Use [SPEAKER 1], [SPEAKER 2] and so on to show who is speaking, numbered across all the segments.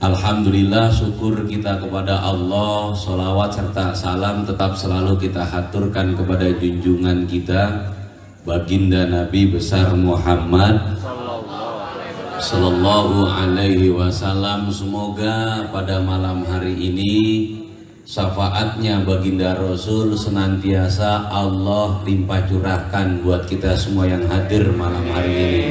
[SPEAKER 1] Alhamdulillah, syukur kita kepada Allah. Sholawat serta salam tetap selalu kita haturkan kepada junjungan kita, baginda Nabi besar Muhammad Sallallahu alaihi wasallam. Semoga pada malam hari ini syafaatnya baginda Rasul senantiasa Allah limpah curahkan buat kita semua yang hadir malam hari ini.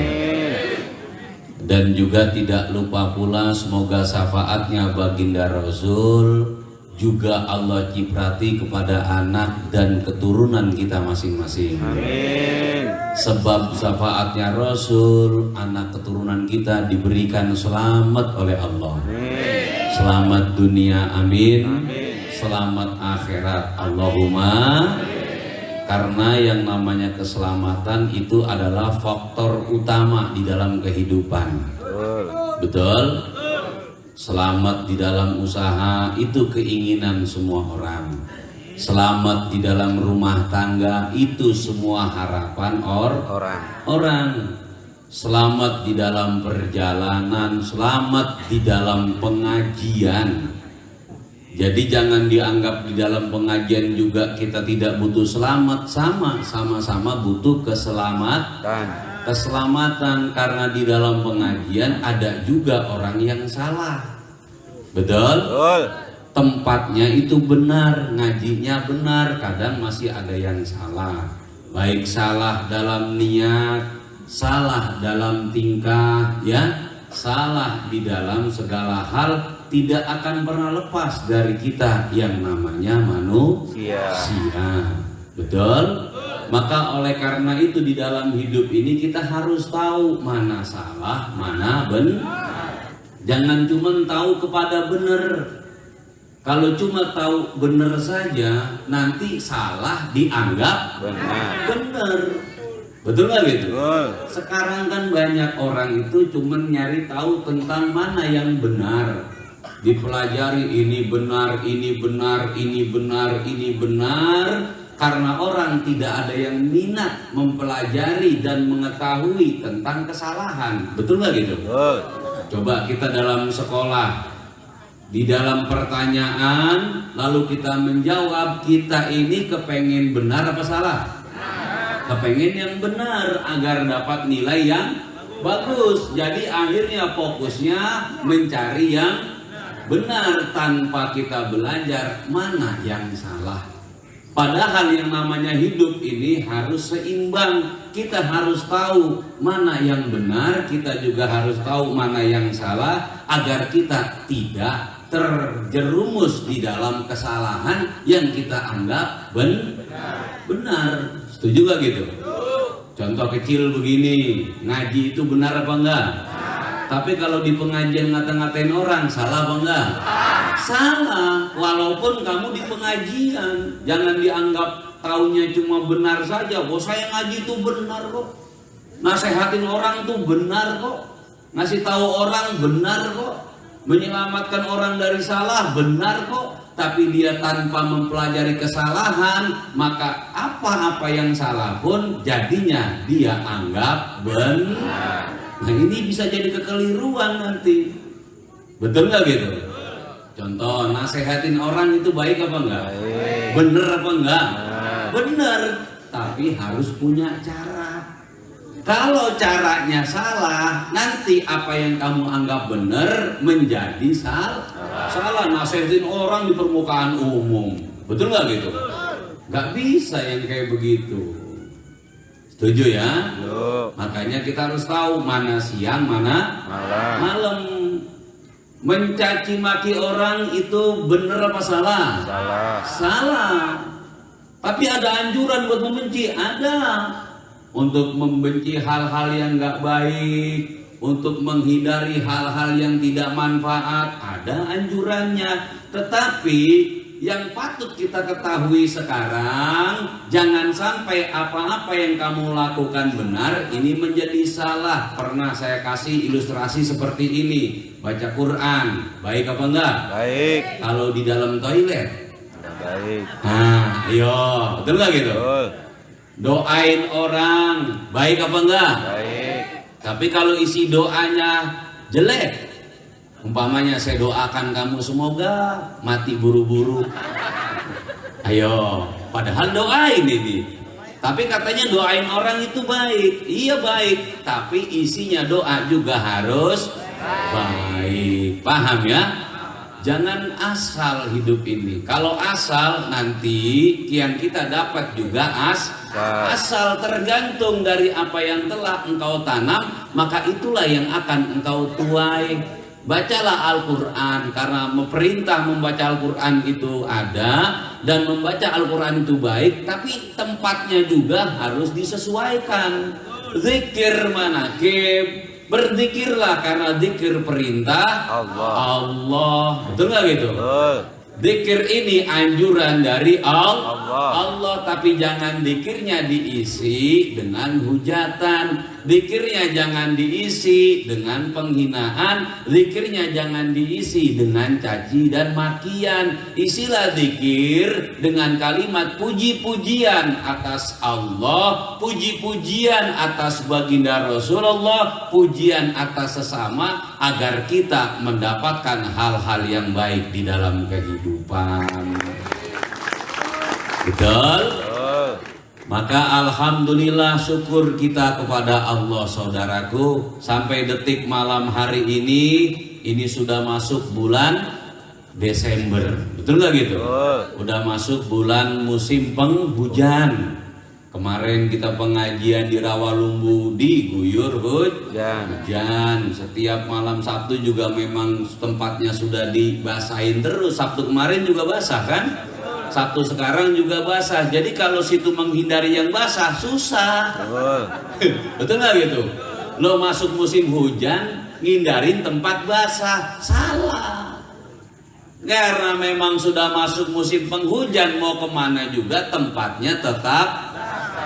[SPEAKER 1] Dan juga tidak lupa pula semoga syafaatnya baginda Rasul juga Allah ciprati kepada anak dan keturunan kita masing-masing. Amin. Sebab syafaatnya Rasul, anak keturunan kita diberikan selamat oleh Allah. Amin. Selamat dunia, amin. Amin. Selamat akhirat, Allahumma. Karena yang namanya keselamatan itu adalah faktor utama di dalam kehidupan. Betul? Selamat di dalam usaha itu keinginan semua orang. Selamat di dalam rumah tangga itu semua harapan orang. Selamat di dalam perjalanan, selamat di dalam pengajian. Jadi jangan dianggap di dalam pengajian juga kita tidak butuh selamat, sama-sama butuh keselamatan karena di dalam pengajian ada juga orang yang salah. Betul? Tempatnya itu benar, ngajinya benar, kadang masih ada yang salah. Baik salah dalam niat, salah dalam tingkah, ya, salah di dalam segala hal. Tidak akan pernah lepas dari kita yang namanya manusia. Betul? Maka oleh karena itu di dalam hidup ini kita harus tahu mana salah, mana benar. Jangan cuma tahu kepada benar. Kalau cuma tahu benar saja, nanti salah dianggap benar. Betul nggak gitu? Sekarang kan banyak orang itu cuma nyari tahu tentang mana yang benar. Dipelajari ini benar, ini benar, ini benar, ini benar. Karena orang tidak ada yang minat mempelajari dan mengetahui tentang kesalahan. Betul nggak gitu? Coba kita dalam sekolah, di dalam pertanyaan, lalu kita menjawab, kita ini kepengen benar apa salah? Kepengen yang benar agar dapat nilai yang bagus. Jadi akhirnya fokusnya mencari yang benar tanpa kita belajar mana yang salah. Padahal yang namanya hidup ini harus seimbang. Kita harus tahu mana yang benar, kita juga harus tahu mana yang salah agar kita tidak terjerumus di dalam kesalahan yang kita anggap benar. Setuju gak gitu? Contoh kecil begini, ngaji itu benar apa enggak? Tapi kalau di pengajian ngata-ngatain orang, salah apa enggak? Salah, walaupun kamu di pengajian. Jangan dianggap taunya cuma benar saja. Oh, saya ngaji itu benar kok. Nasehatin orang itu benar kok. Ngasih tahu orang benar kok. Menyelamatkan orang dari salah benar kok. Tapi dia tanpa mempelajari kesalahan, maka apa-apa yang salah pun jadinya dia anggap benar. Nah ini bisa jadi kekeliruan nanti. Betul nggak gitu? Contoh, nasehatin orang itu baik apa enggak? Bener apa enggak? Bener, tapi harus punya cara. Kalau caranya salah, nanti apa yang kamu anggap bener menjadi salah. Nasehatin orang di permukaan umum. Betul nggak gitu? Nggak bisa yang kayak begitu. Setuju ya? Makanya kita harus tahu mana siang, mana malam. Mencaci maki orang itu benar apa salah? Salah. Tapi ada anjuran buat membenci, ada. Untuk membenci hal-hal yang nggak baik, untuk menghindari hal-hal yang tidak manfaat, ada anjurannya. Tetapi yang patut kita ketahui sekarang, jangan sampai apa-apa yang kamu lakukan benar ini menjadi salah. Pernah saya kasih ilustrasi seperti ini. Baca Quran, baik apa enggak? Baik. Kalau di dalam toilet? Baik. Nah, ayo, betul nggak gitu? Betul. Doain orang, baik apa enggak? Baik. Tapi kalau isi doanya jelek, Umpamanya saya doakan kamu semoga mati buru-buru. Ayo, padahal doain ini. Tapi katanya doain orang itu baik. Iya baik, tapi isinya doa juga harus baik. Paham ya? Jangan asal hidup ini. Kalau asal nanti yang kita dapat juga asal, tergantung dari apa yang telah engkau tanam, maka itulah yang akan engkau tuai. Bacalah Al-Quran, karena perintah membaca Al-Quran itu ada, dan membaca Al-Quran itu baik, tapi tempatnya juga harus disesuaikan. Zikir manakib, berzikirlah karena zikir perintah Allah. Betul nggak gitu? Zikir ini anjuran dari Allah, tapi jangan zikirnya diisi dengan hujatan. Zikirnya jangan diisi dengan penghinaan, zikirnya jangan diisi dengan caci dan makian. Isilah zikir dengan kalimat puji-pujian atas Allah, puji-pujian atas baginda Rasulullah, pujian atas sesama, agar kita mendapatkan hal-hal yang baik di dalam kehidupan. Betul? Maka alhamdulillah, syukur kita kepada Allah saudaraku. Sampai detik malam hari ini sudah masuk bulan Desember. Betul gak gitu? Udah masuk bulan musim penghujan. Kemarin kita pengajian di Rawalumbu diguyur hujan. Setiap malam Sabtu juga memang tempatnya sudah dibasahin terus. Sabtu kemarin juga basah kan? Sabtu sekarang juga basah. Jadi kalau situ menghindari yang basah susah. Betul nggak gitu? Lo masuk musim hujan ngindarin tempat basah, salah. Karena memang sudah masuk musim penghujan, mau kemana juga tempatnya tetap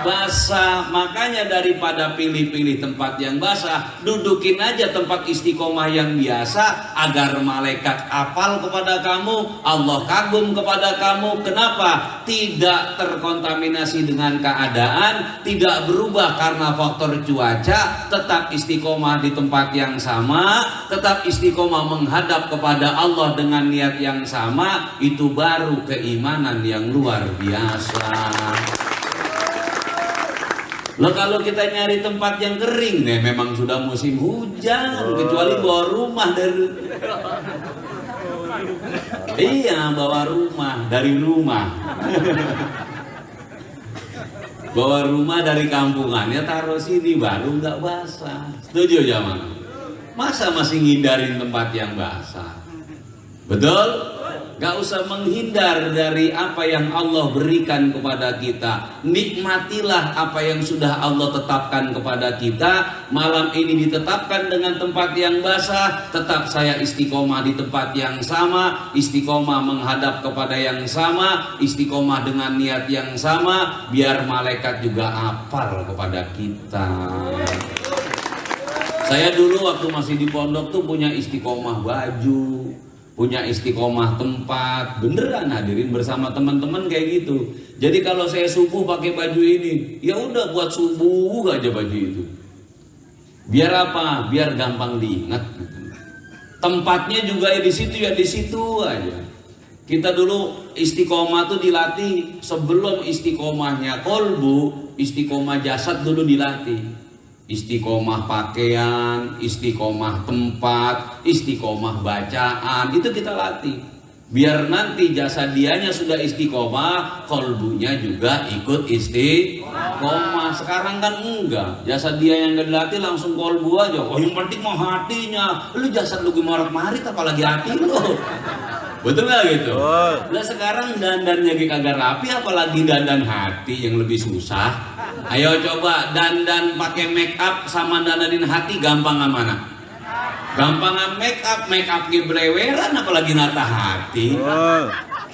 [SPEAKER 1] basah. Makanya daripada pilih-pilih tempat yang basah, dudukin aja tempat istiqomah yang biasa, agar malaikat apal kepada kamu, Allah kagum kepada kamu. Kenapa? Tidak terkontaminasi dengan keadaan, tidak berubah karena faktor cuaca, tetap istiqomah di tempat yang sama, tetap istiqomah menghadap kepada Allah dengan niat yang sama. Itu baru keimanan yang luar biasa. Loh, kalau kita nyari tempat yang kering nih, memang sudah musim hujan, kecuali bawa rumah dari bawa rumah dari rumah. Bawa rumah dari kampungannya taruh sini, baru nggak basah. Setuju jamaah? Masa masih ngindarin tempat yang basah? Betul? Gak usah menghindar dari apa yang Allah berikan kepada kita. Nikmatilah apa yang sudah Allah tetapkan kepada kita. Malam ini ditetapkan dengan tempat yang basah, tetap saya istiqomah di tempat yang sama, istiqomah menghadap kepada yang sama, istiqomah dengan niat yang sama, biar malaikat juga hafal kepada kita. Saya dulu waktu masih di pondok tuh punya istiqomah baju, punya istiqomah tempat, beneran hadirin, bersama teman-teman kayak gitu. Jadi kalau saya subuh pakai baju ini, ya udah buat subuh aja baju itu. Biar apa? Biar gampang diingat. Tempatnya juga ya di situ aja. Kita dulu istiqomah tuh dilatih sebelum istiqomahnya kolbu, istiqomah jasad dulu dilatih. Istiqomah pakaian, istiqomah tempat, istiqomah bacaan, itu kita latih. Biar nanti jasa dianya sudah istiqomah, kolbunya juga ikut istiqomah. Sekarang kan enggak, jasa dia yang gak dilatih langsung kolbu aja. Oh, yang penting mau hatinya. Lu jasad lu gimana marit apalagi hati lu. Betul gak gitu? Lah sekarang dandannya kagak rapi, apalagi dandan hati yang lebih susah. Ayo coba dandan pakai make up sama dandanin hati, gampang mana? Gampangan make up gebreweran, apalagi nata hati.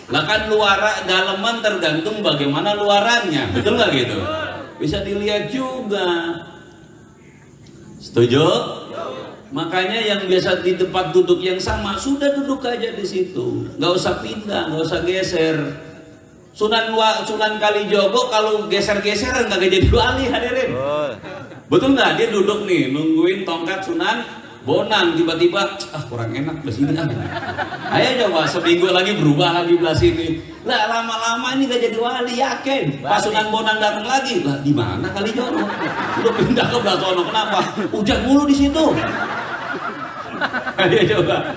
[SPEAKER 1] Lah kan luar daleman tergantung bagaimana luarannya, betul gak gitu? Bisa dilihat juga. Setuju? Makanya yang biasa di tempat duduk yang sama, sudah duduk aja di situ, nggak usah pindah, nggak usah geser. Sunan Kalijogo kalau geser-geseran nggak jadi wali hadirin. Betul nggak? Dia duduk nih nungguin tongkat Sunan Bonang tiba-tiba kurang enak belah sini. Ayo coba seminggu lagi berubah lagi belah sini. Lah lama-lama ini gak jadi wali, yakin. Pas Sunan Bonang datang lagi, lah di mana kali Jono? Udah pindah ke belah sono, kenapa? Hujan mulu di situ. Ayo coba.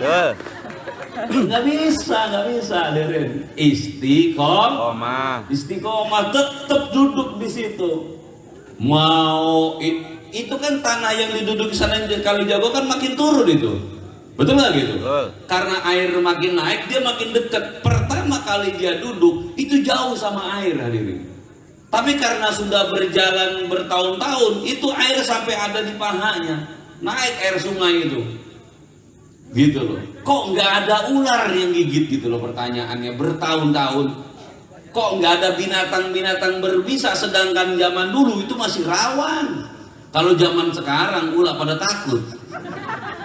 [SPEAKER 1] Nggak bisa Deren. Istiqomah tetap duduk di situ. Mau itu kan tanah yang diduduki sana Kalijaga kan makin turun itu, betul nggak gitu? Karena air makin naik dia makin dekat. Pertama kali dia duduk itu jauh sama air hadirin. Tapi karena sudah berjalan bertahun-tahun itu air sampai ada di pahanya, naik air sungai itu, gitu loh. Kok nggak ada ular yang gigit gitu loh pertanyaannya bertahun-tahun. Kok nggak ada binatang-binatang berbisa sedangkan zaman dulu itu masih rawan. Kalau zaman sekarang ulah pada takut.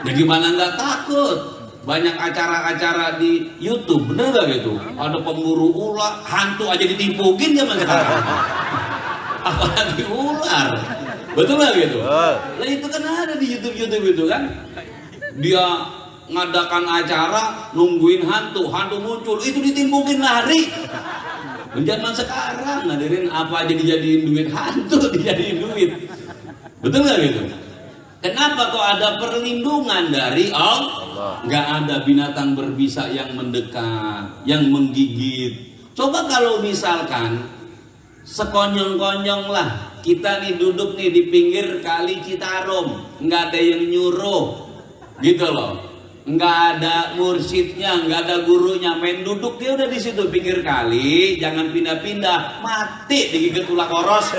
[SPEAKER 1] Ya gimana nggak takut? Banyak acara-acara di YouTube, bener gak gitu? Ada pemburu ular, hantu aja ditimpukin zaman sekarang. Apalagi ular, betul gak gitu? Lah itu kan ada di YouTube itu kan? Dia ngadakan acara nungguin hantu muncul, itu ditimpukin lari. Zaman sekarang hadirin apa aja dijadiin duit, hantu dijadiin duit. Betul nggak gitu? Kenapa kok ada perlindungan dari Allah? Nggak ada binatang berbisa yang mendekat, yang menggigit. Coba kalau misalkan sekonyong-konyong lah kita nih duduk nih di pinggir kali Citarum, nggak ada yang nyuruh, gitu loh. Nggak ada mursyidnya, nggak ada gurunya, main duduk dia udah di situ pinggir kali, jangan pindah-pindah, mati digigit ular koros.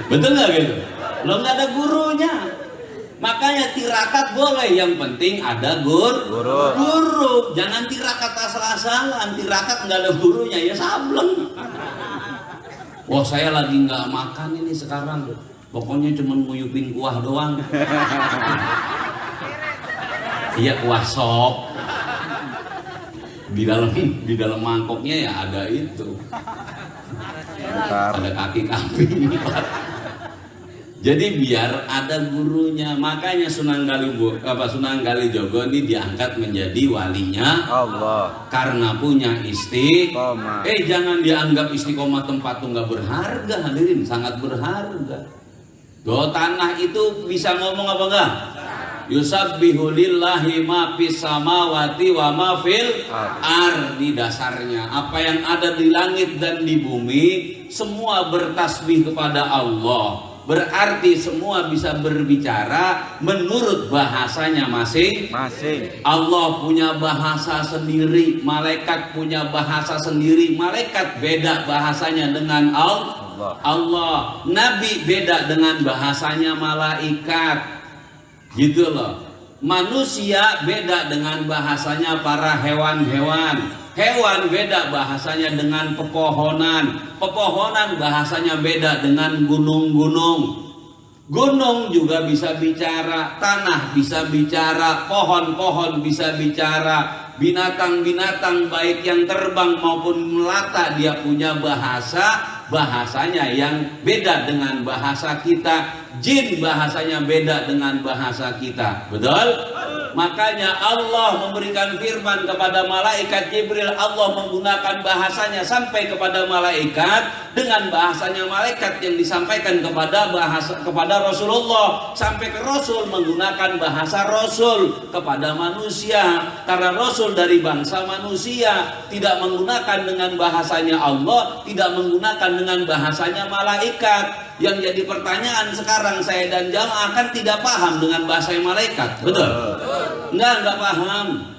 [SPEAKER 1] Betul nggak gitu? Lo nggak ada gurunya, makanya tirakat boleh, yang penting ada guru. Jangan tirakat asal-asalan, tirakat nggak ada gurunya ya sableng. Wah saya lagi nggak makan ini sekarang, pokoknya cuma nguyupin kuah doang. Iya kuah sop. Di dalam mangkoknya ya ada itu. Ada kaki kambing. Jadi biar ada gurunya, makanya Sunan Kalijogo ini diangkat menjadi walinya Allah karena punya istiqomah. Jangan dianggap istiqomah tempat tuh nggak berharga hadirin, sangat berharga. Tanah itu bisa ngomong apa enggak? Yusabbihu lillahi ma fis samawati wa ma fil ardi. Dasarnya apa yang ada di langit dan di bumi semua bertasbih kepada Allah. Berarti semua bisa berbicara menurut bahasanya masing-masing. Allah punya bahasa sendiri, malaikat punya bahasa sendiri. Malaikat beda bahasanya dengan Allah. Nabi beda dengan bahasanya malaikat. Gitu loh. Manusia beda dengan bahasanya para hewan-hewan. Hewan beda bahasanya dengan pepohonan. Pepohonan bahasanya beda dengan gunung-gunung. Gunung juga bisa bicara, tanah bisa bicara, pohon-pohon bisa bicara, binatang-binatang baik yang terbang maupun melata dia punya bahasanya yang beda dengan bahasa kita. Jin bahasanya beda dengan bahasa kita. Betul? Makanya Allah memberikan firman kepada malaikat Jibril. Allah menggunakan bahasanya sampai kepada malaikat dengan bahasanya malaikat yang disampaikan kepada Rasulullah. Sampai ke Rasul menggunakan bahasa Rasul kepada manusia. Karena Rasul dari bangsa manusia, tidak menggunakan dengan bahasanya Allah, tidak menggunakan dengan bahasanya malaikat. Yang jadi pertanyaan sekarang, saya dan jamaah kan tidak paham dengan bahasa malaikat, betul? Enggak paham.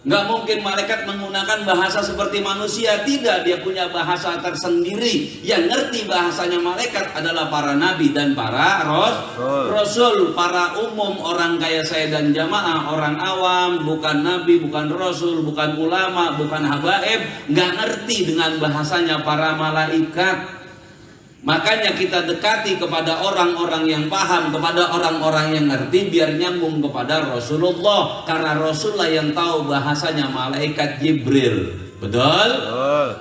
[SPEAKER 1] Enggak mungkin malaikat menggunakan bahasa seperti manusia, tidak, dia punya bahasa tersendiri. Yang ngerti bahasanya malaikat adalah para nabi dan para rasul. Para umum, orang kaya saya dan jamaah, orang awam, bukan nabi, bukan rasul, bukan ulama, bukan habaib, enggak ngerti dengan bahasanya para malaikat. Makanya kita dekati kepada orang-orang yang paham, kepada orang-orang yang ngerti, biar nyambung kepada Rasulullah. Karena Rasulullah yang tahu bahasanya malaikat Jibril. Betul?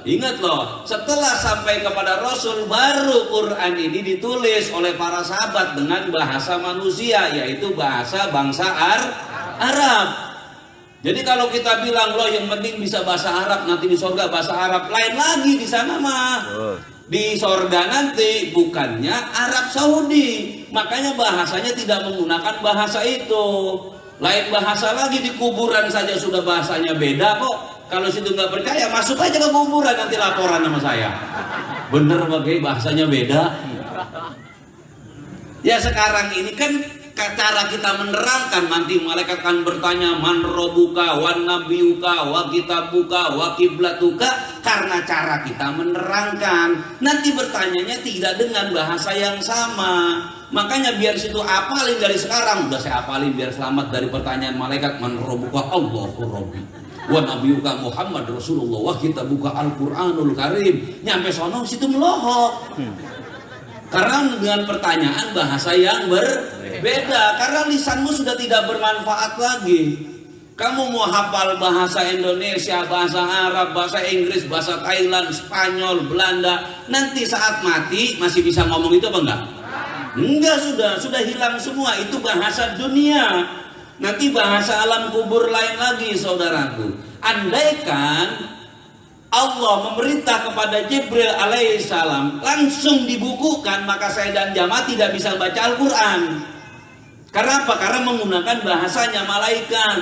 [SPEAKER 1] Ingat loh, setelah sampai kepada Rasul, baru Quran ini ditulis oleh para sahabat dengan bahasa manusia, yaitu bahasa bangsa Arab. Jadi kalau kita bilang loh yang penting bisa bahasa Arab, nanti di surga bahasa Arab, lain lagi di sana mah. Di surga nanti bukannya Arab Saudi, makanya bahasanya tidak menggunakan bahasa itu. Lain bahasa lagi, di kuburan saja sudah bahasanya beda kok. Kalau situ nggak percaya, masuk aja ke kuburan, nanti laporan sama saya. Bener bagai bahasanya beda. Ya sekarang ini kan cara kita menerangkan, nanti malaikat akan bertanya man robuka, wan nabiyuka, wa kitabuka, wa kiblatuka, karena cara kita menerangkan. Nanti bertanyanya tidak dengan bahasa yang sama. Makanya biar situ apalin dari sekarang, udah saya apalin biar selamat dari pertanyaan malaikat man robuka, Allahu Rabbi, wa nabiyuka Muhammad Rasulullah, wa kitabuka Al-Qur'anul Karim. Nyampe sono situ melohok. Karena dengan pertanyaan bahasa yang berbeda, karena lisanmu sudah tidak bermanfaat lagi. Kamu mau hafal bahasa Indonesia, bahasa Arab, bahasa Inggris, bahasa Thailand, Spanyol, Belanda, nanti saat mati masih bisa ngomong itu apa enggak? Enggak, sudah hilang semua. Itu bahasa dunia. Nanti bahasa alam kubur lain lagi, saudaraku. Andaikan Allah memerintah kepada Jibril alaihissalam langsung dibukukan, maka saya dan jamaah tidak bisa baca Al-Quran. Karena apa? Karena menggunakan bahasanya malaikat.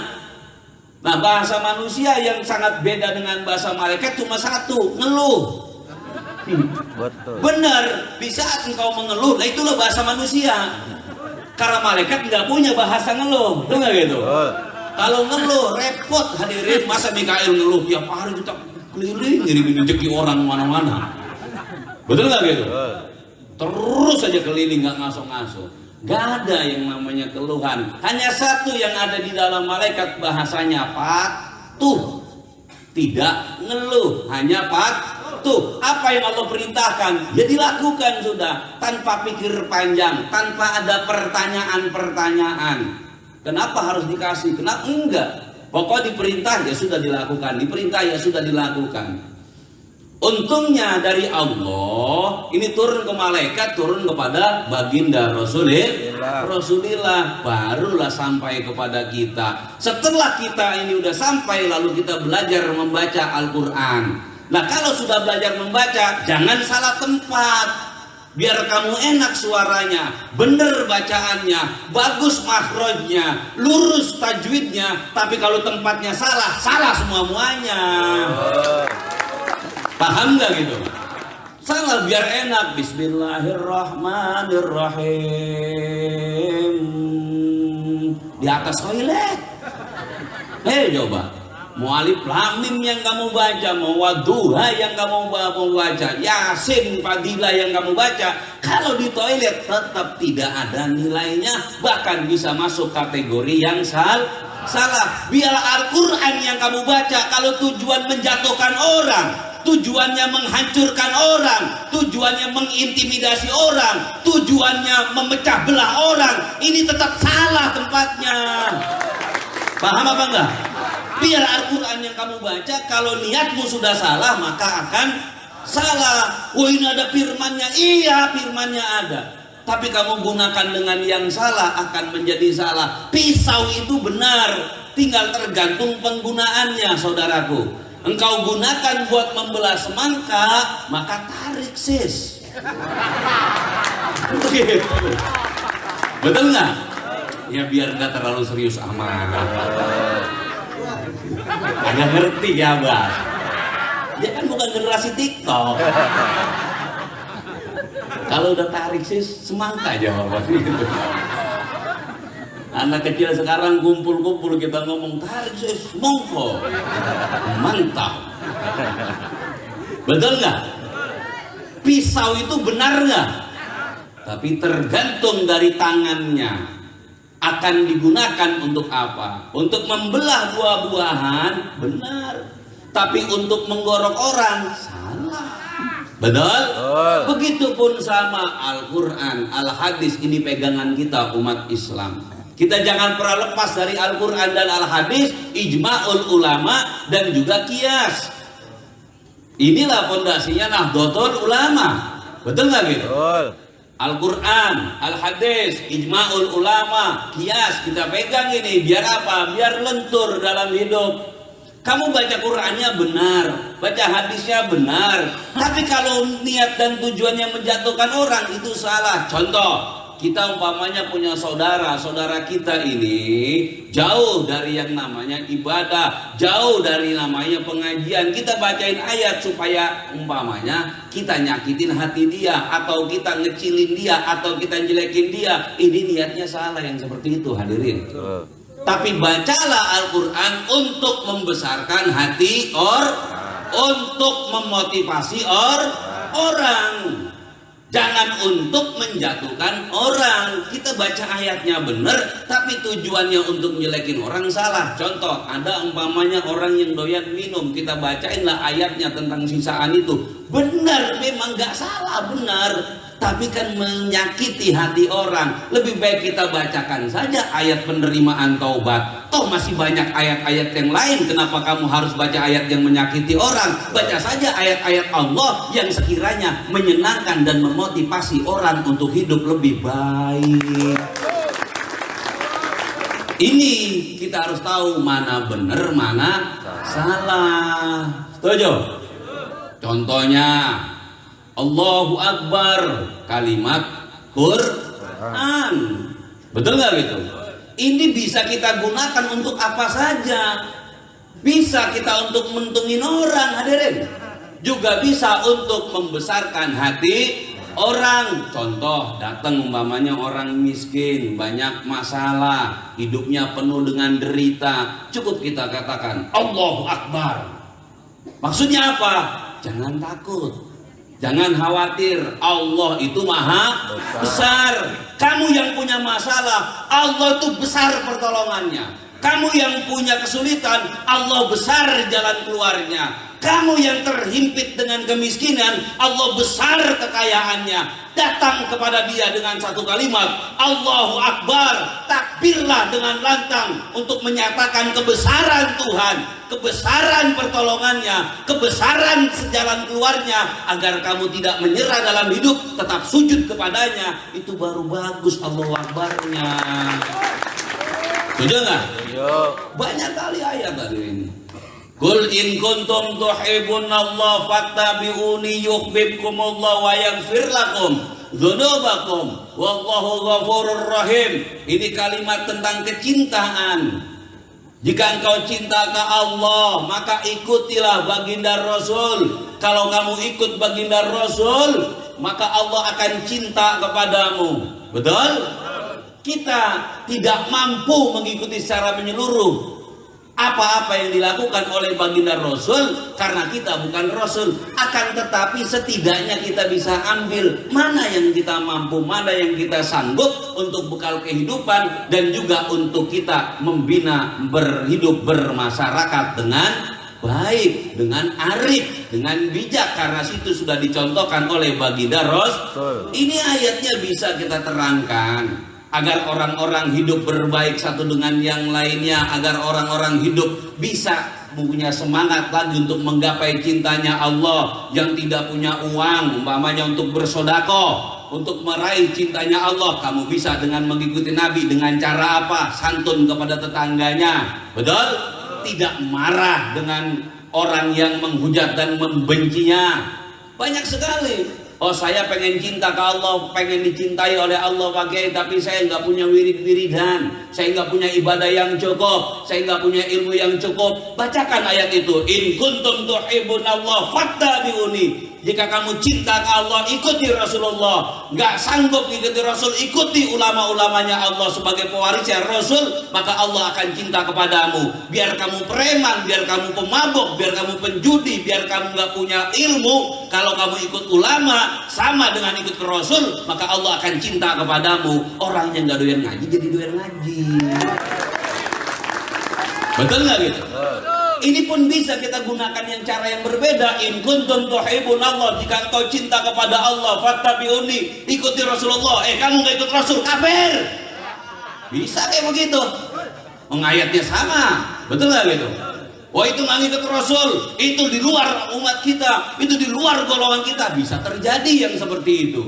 [SPEAKER 1] Nah, bahasa manusia yang sangat beda dengan bahasa malaikat cuma satu, ngeluh.
[SPEAKER 2] Betul.
[SPEAKER 1] Benar, di saat engkau mengeluh, nah itulah bahasa manusia. Karena malaikat tidak punya bahasa ngeluh, betul nggak gitu? Kalau ngeluh repot hadirin, masa Mikail ngeluh tiap hari kita keliling ngirimin rezeki orang mana-mana, betul nggak gitu? Terus saja keliling nggak ngaso-ngaso. Gak ada yang namanya keluhan. Hanya satu yang ada di dalam malaikat, bahasanya patuh, tidak ngeluh, hanya patuh. Apa yang Allah perintahkan ya dilakukan sudah, tanpa pikir panjang, tanpa ada pertanyaan-pertanyaan. Kenapa harus dikasih? Kenapa enggak? Pokoknya diperintah ya sudah dilakukan, diperintah ya sudah dilakukan. Untungnya dari Allah ini turun ke malaikat, turun kepada baginda Rasulullah, barulah sampai kepada kita. Setelah kita ini udah sampai, lalu kita belajar membaca Al-Quran. Nah kalau sudah belajar membaca, jangan salah tempat. Biar kamu enak suaranya, bener bacaannya, bagus makhrajnya, lurus tajwidnya. Tapi kalau tempatnya salah, salah semua-muanya. Paham nggak gitu? Salah biar enak. Bismillahirrahmanirrahim. Di atas toilet. Coba. Mau alif lam mim yang kamu baca, mau wadduha yang kamu baca, Yasin, Fadilah yang kamu baca, kalau di toilet tetap tidak ada nilainya, bahkan bisa masuk kategori yang salah. Biar Al-Quran yang kamu baca, kalau tujuan menjatuhkan orang, tujuannya menghancurkan orang, tujuannya mengintimidasi orang, tujuannya memecah belah orang, ini tetap salah tempatnya. Paham apa enggak? Biar Al-Quran yang kamu baca, kalau niatmu sudah salah, maka akan salah. Oh ini ada firmannya, iya firmannya ada. Tapi kamu gunakan dengan yang salah, akan menjadi salah. Pisau itu benar, tinggal tergantung penggunaannya, saudaraku. Engkau gunakan buat membelah semangka, maka tarik sis. Betul nggak? Ya biar nggak terlalu serius amat. Agak ngerti ya Bang. Dia kan bukan generasi TikTok. Kalau udah tarik sis, semangka jawabannya gitu. Anak kecil sekarang kumpul-kumpul kita ngomong tarik sis, mongko, mantap. Betul nggak? Pisau itu benar nggak? Tapi tergantung dari tangannya. Akan digunakan untuk apa? Untuk membelah buah-buahan, benar. Tapi untuk menggorok orang, salah. Betul? Begitupun sama Al-Quran, Al-Hadis, ini pegangan kita umat Islam. Kita jangan pernah lepas dari Al-Quran dan Al-Hadis, ijma'ul ulama dan juga qiyas. Inilah pondasinya Nahdlatul Ulama. Betul nggak gitu?
[SPEAKER 2] Betul.
[SPEAKER 1] Al-Quran, Al-Hadis, Ijma'ul Ulama, Qiyas, kita pegang ini. Biar apa? Biar lentur dalam hidup. Kamu baca Qurannya benar, baca hadisnya benar. Tapi kalau niat dan tujuannya menjatuhkan orang, itu salah. Contoh, kita umpamanya punya saudara kita ini jauh dari yang namanya ibadah, jauh dari namanya pengajian. Kita bacain ayat supaya umpamanya kita nyakitin hati dia, atau kita ngecilin dia, atau kita jelekin dia. Ini niatnya salah yang seperti itu, hadirin. Tapi bacalah Al-Quran untuk membesarkan hati untuk memotivasi orang. Jangan untuk menjatuhkan orang. Kita baca ayatnya benar, tapi tujuannya untuk menjelekin orang salah. Contoh, ada umpamanya orang yang doyan minum, kita bacainlah ayatnya tentang sisaan itu. Benar, memang gak salah, benar. Tapi kan menyakiti hati orang. Lebih baik kita bacakan saja ayat penerimaan taubat. Toh masih banyak ayat-ayat yang lain. Kenapa kamu harus baca ayat yang menyakiti orang? Baca saja ayat-ayat Allah yang sekiranya menyenangkan dan memotivasi orang untuk hidup lebih baik. Ini kita harus tahu mana benar, mana salah. Setuju? Contohnya Allahu Akbar, kalimat Quran. Betul nggak gitu? Ini bisa kita gunakan untuk apa saja. Bisa kita untuk mentunin orang, hadirin. Juga bisa untuk membesarkan hati orang. Contoh, datang umpamanya orang miskin, banyak masalah, hidupnya penuh dengan derita. Cukup kita katakan Allahu Akbar. Maksudnya apa? Jangan takut. Jangan khawatir, Allah itu maha besar. Kamu yang punya masalah, Allah itu besar pertolongannya. Kamu yang punya kesulitan, Allah besar jalan keluarnya. Kamu yang terhimpit dengan kemiskinan, Allah besar kekayaannya. Datang kepada dia dengan satu kalimat, Allahu Akbar. Takbirlah dengan lantang untuk menyatakan kebesaran Tuhan, kebesaran pertolongannya, kebesaran sejalan keluarnya, agar kamu tidak menyerah dalam hidup, tetap sujud kepadanya. Itu baru bagus Allahu Akbarnya. Setuju nggak? Banyak kali ayat tadi ini. Qul in kuntum tuhibbunallaha fattabi'uni yuhibbukumullah wa yaghfir lakum dzunubakum wallahu ghafurur rahim. Ini kalimat tentang kecintaan. Jika engkau cinta ke Allah, maka ikutilah baginda Rasul. Kalau kamu ikut baginda Rasul, maka Allah akan cinta kepadamu. Betul? Kita tidak mampu mengikuti secara menyeluruh apa-apa yang dilakukan oleh baginda Rasul karena kita bukan Rasul. Akan tetapi setidaknya kita bisa ambil mana yang kita mampu, mana yang kita sanggup untuk bekal kehidupan, dan juga untuk kita membina berhidup bermasyarakat dengan baik, dengan arif, dengan bijak, karena situ sudah dicontohkan oleh baginda Rasul. Ini ayatnya bisa kita terangkan agar orang-orang hidup berbaik satu dengan yang lainnya, agar orang-orang hidup bisa punya semangat lagi untuk menggapai cintanya Allah. Yang tidak punya uang umpamanya untuk bersedekah, untuk meraih cintanya Allah, kamu bisa dengan mengikuti Nabi. Dengan cara apa? Santun kepada tetangganya. Betul? Tidak marah dengan orang yang menghujat dan membencinya. Banyak sekali. Oh, saya pengen cinta ke Allah, pengen dicintai oleh Allah Pak Kiai, tapi saya nggak punya wirid-wiridan, saya nggak punya ibadah yang cukup, saya nggak punya ilmu yang cukup. Bacakan ayat itu, in kuntum tuhibbunallah fattabi'uni. Jika kamu cinta ke Allah, ikuti Rasulullah. Nggak sanggup ikuti Rasul, ikuti ulama-ulamanya Allah sebagai pewarisnya Rasul, maka Allah akan cinta kepadamu. Biar kamu preman, biar kamu pemabuk, biar kamu penjudi, biar kamu nggak punya ilmu, kalau kamu ikut ulama sama dengan ikut ke Rasul, maka Allah akan cinta kepadamu. Orang yang nggak doyan ngaji jadi doyan ngaji. Betul nggak gitu? Ini pun bisa kita gunakan yang cara yang berbeda. In kuntum tuhibbunallah, jika engkau cinta kepada Allah, fattabi'uni, ikuti Rasulullah. Kamu nggak ikut Rasul, kafir. Bisa kayak begitu. Ayatnya sama, betul nggak gitu? Oh itu nggak ngikut Rasul, itu di luar umat kita, itu di luar golongan kita. Bisa terjadi yang seperti itu.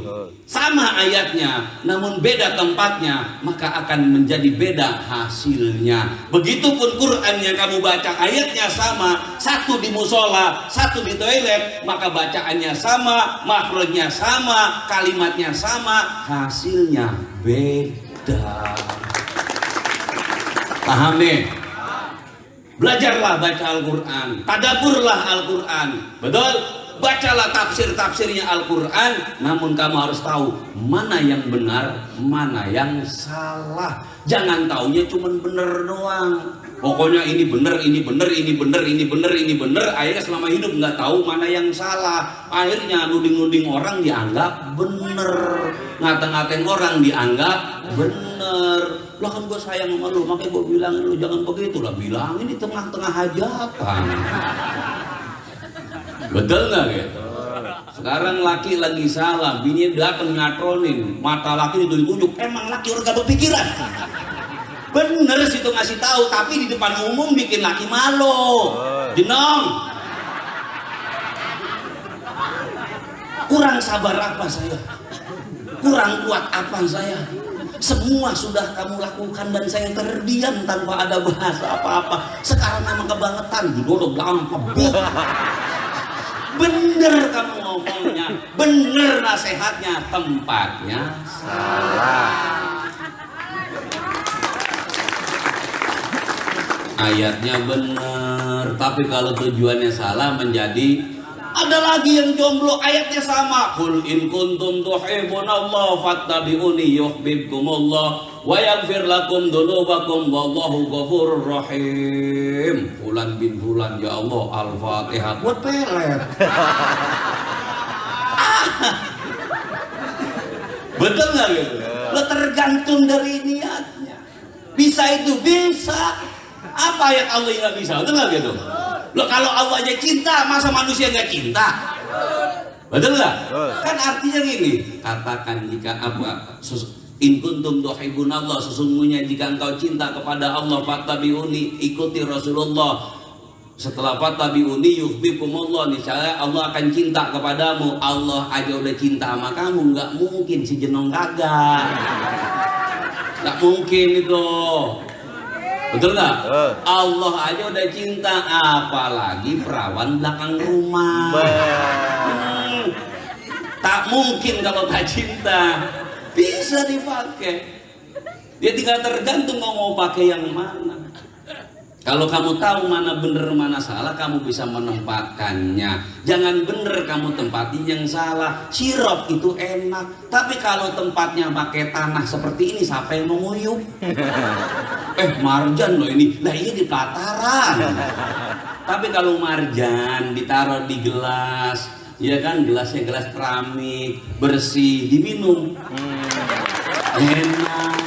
[SPEAKER 1] Sama ayatnya, namun beda tempatnya, maka akan menjadi beda hasilnya. Begitupun Quran yang kamu baca, ayatnya sama, satu di musola, satu di toilet, maka bacaannya sama, makhrajnya sama, kalimatnya sama, hasilnya beda. Paham nih? Belajarlah baca Al-Quran, tadaburlah Al-Quran, betul? Bacalah tafsir-tafsirnya Al-Quran, namun kamu harus tahu mana yang benar, mana yang salah. Jangan taunya cuma bener doang. Pokoknya ini bener, ini bener, ini bener, ini bener, ini bener. Akhirnya selama hidup nggak tahu mana yang salah. Akhirnya nuding-nuding orang dianggap bener, ngata-ngatain orang dianggap bener. Lah kan gue sayang sama lu, makanya gue bilang lu jangan begitu lah. Bilangin di tengah-tengah hajatan. Betul nggak gitu? Sekarang laki lagi salah, bini datang nyatronin, mata laki ditunjuk, emang laki orang gak berpikiran. Bener sih tuh ngasih tahu, tapi di depan umum bikin laki malu. Jenong. Kurang sabar apa saya? Kurang kuat apa saya? Semua sudah kamu lakukan dan saya terdiam tanpa ada bahasa apa-apa. Sekarang memang kebangetan, duduk gampang. Bener kamu ngomongnya, bener nasihatnya, tempatnya salah. Ayatnya bener, tapi kalau tujuannya salah menjadi. Ada lagi yang jomblo, ayatnya sama. Qul in kuntum tuhibbunallah fattabi'uni yuhibbukumullah wa yaghfir lakum dzunubakum wallahu ghafurur rahim. Fulan bin fulan, ya Allah, Al-Fatihah. Buat pelet. Betul nggak gitu? Lo tergantung dari niatnya. Bisa itu bisa. Apa yang Allah nggak bisa? Betul nggak gitu? Loh kalau Allah aja cinta, masa manusia nggak cinta? Betul nggak? Kan artinya gini, katakan jika apa? In kuntum tuhibbunallah, sesungguhnya jika engkau cinta kepada Allah, fattabi'uni, ikuti Rasulullah. Setelah fattabi'uni yuhibbukumullah, niscaya Allah akan cinta kepadamu. Allah aja udah cinta sama kamu, nggak mungkin si jenong kagak. Nggak mungkin itu. Betul nggak? Allah aja udah cinta, apalagi perawan belakang rumah. Tak mungkin kalau tak cinta. Bisa dipakai. Dia tinggal tergantung mau pakai yang mana. Kalau kamu tahu mana benar mana salah, kamu bisa menempatkannya. Jangan benar kamu tempatin yang salah. Sirup itu enak, tapi kalau tempatnya pakai tanah seperti ini, siapa yang mau nguyup? Marjan loh ini. Nah ini di pelataran. Tapi kalau marjan ditaruh di gelas, ya kan, gelasnya gelas keramik, bersih, diminum. Enak.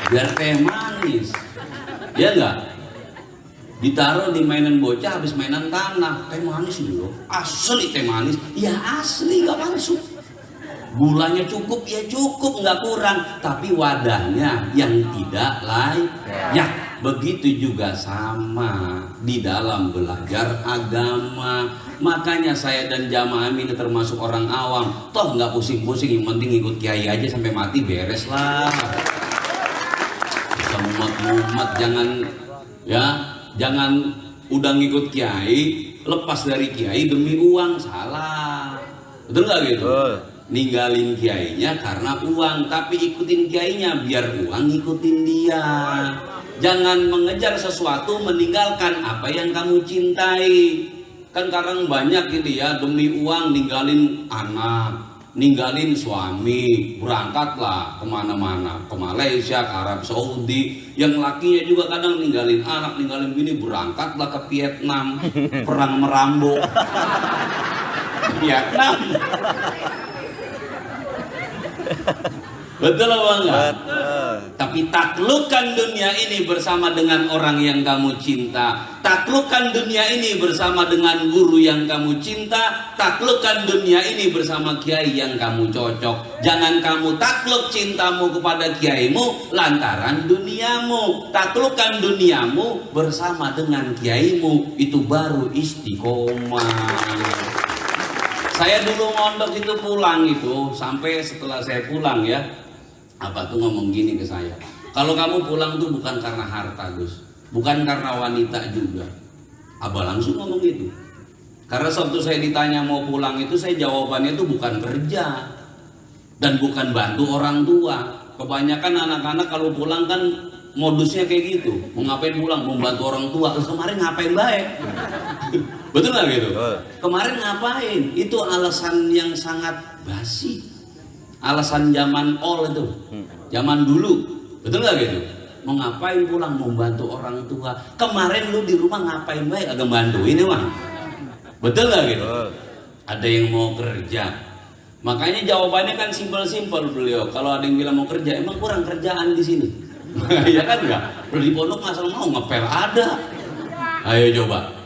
[SPEAKER 1] Biar teh manis. Ya enggak? Ditaruh di mainan bocah, habis mainan tanah, teh manis dulu. Asli teh manis. Ya asli, nggak palsu. Gulanya cukup, ya cukup, nggak kurang. Tapi wadahnya yang tidak layak. Begitu juga sama di dalam belajar agama. Makanya saya dan jamaah ini termasuk orang awam. Toh nggak pusing-pusing, yang penting ikut kiai aja sampai mati, beres lah. Umat jangan udah ngikut kiai, lepas dari kiai demi uang, salah. Betul nggak gitu? Ninggalin kiainya karena uang, tapi ikutin kiainya biar uang ngikutin dia. Jangan mengejar sesuatu meninggalkan apa yang kamu cintai. Kan sekarang banyak gitu ya, demi uang ninggalin anak, ninggalin suami, berangkatlah kemana-mana, ke Malaysia, ke Arab Saudi. Yang lakinya juga kadang ninggalin anak, ninggalin bini, berangkatlah ke Vietnam, perang Merambo. Vietnam. Betul apa enggak?
[SPEAKER 2] Betul.
[SPEAKER 1] Tapi taklukkan dunia ini bersama dengan orang yang kamu cinta. Taklukkan dunia ini bersama dengan guru yang kamu cinta. Taklukkan dunia ini bersama kiai yang kamu cocok. Jangan kamu takluk cintamu kepada kiaimu lantaran duniamu. Taklukkan duniamu bersama dengan kiaimu. Itu baru istiqomah. Saya dulu mondok itu pulang itu, sampai setelah saya pulang ya, apa tuh ngomong gini ke saya, kalau kamu pulang tuh bukan karena harta Gus, bukan karena wanita juga. Abah langsung ngomong gitu. Karena waktu saya ditanya mau pulang itu, saya jawabannya itu bukan kerja dan bukan bantu orang tua. Kebanyakan anak-anak kalau pulang kan modusnya kayak gitu, mau ngapain pulang, mau bantu orang tua. Terus kemarin ngapain baik? Betul nggak gitu? Kemarin ngapain? Itu alasan yang sangat basi, alasan zaman itu, zaman dulu. Betul nggak gitu? Mau ngapain pulang, mau bantu orang tua. Kemarin lu di rumah ngapain baik, agak bantuin emang. Betul nggak gitu? Ada yang mau kerja, makanya jawabannya kan simpel-simpel beliau. Kalau ada yang bilang mau kerja, emang kurang kerjaan di sini. Ya kan enggak? Di pondok asal mau ngepel ada. Ayo coba.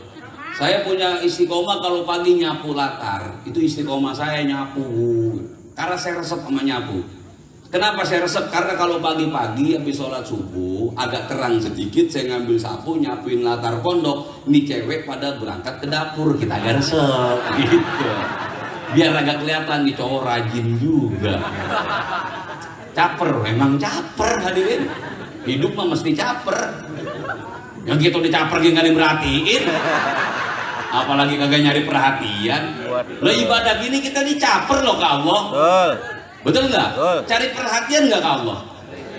[SPEAKER 1] Saya punya istiqomah kalau pagi nyapu latar. Itu istiqomah saya nyapu. Karena saya resep sama nyapu. Kenapa saya resep? Karena kalau pagi-pagi habis sholat subuh agak terang sedikit, saya ngambil sapu nyapuin latar pondok. Ini cewek pada berangkat ke dapur, kita agak resep gitu. Biar agak kelihatan nih cowok rajin juga. Caper, memang caper hadirin. Hidup mah mesti caper. Yang gitu dicaper gak dimerhatiin, apalagi kagak nyari perhatian. Lo ibadah gini kita dicaper loh ke Allah. Betul nggak? Cari perhatian nggak ke Allah?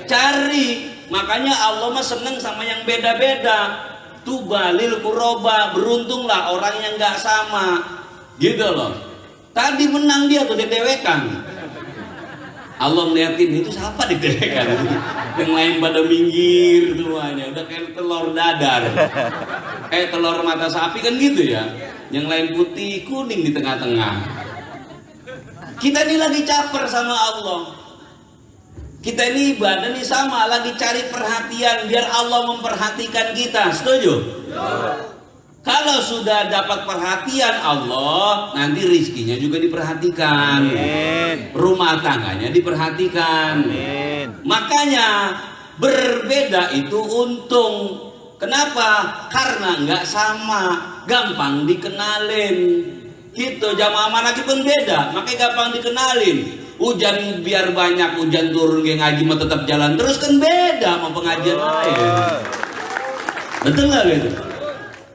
[SPEAKER 1] Cari. Makanya Allah mah seneng sama yang beda-beda. Tubalil kuroba, beruntunglah orang yang nggak sama. Gitu loh. Tadi menang dia tuh dewekan. Allah ngeliatin itu siapa dewekan? Yang lain pada minggir semuanya, udah kayak telur dadar, kayak telur mata sapi kan gitu ya. Yang lain putih kuning di tengah-tengah. Kita ini lagi caper sama Allah. Kita ini ibadah nih sama, lagi cari perhatian biar Allah memperhatikan kita. Setuju? Kalau sudah dapat perhatian Allah, nanti rizkinya juga diperhatikan. Amin. Rumah tangganya diperhatikan. Amin. Makanya berbeda itu untung. Kenapa? Karena nggak sama, gampang dikenalin. Gitu, jamaah manakib pun beda, makanya gampang dikenalin. Hujan biar banyak, hujan turun kayak ngaji mah tetap jalan terus kan beda sama pengajian lain. Betul nggak gitu?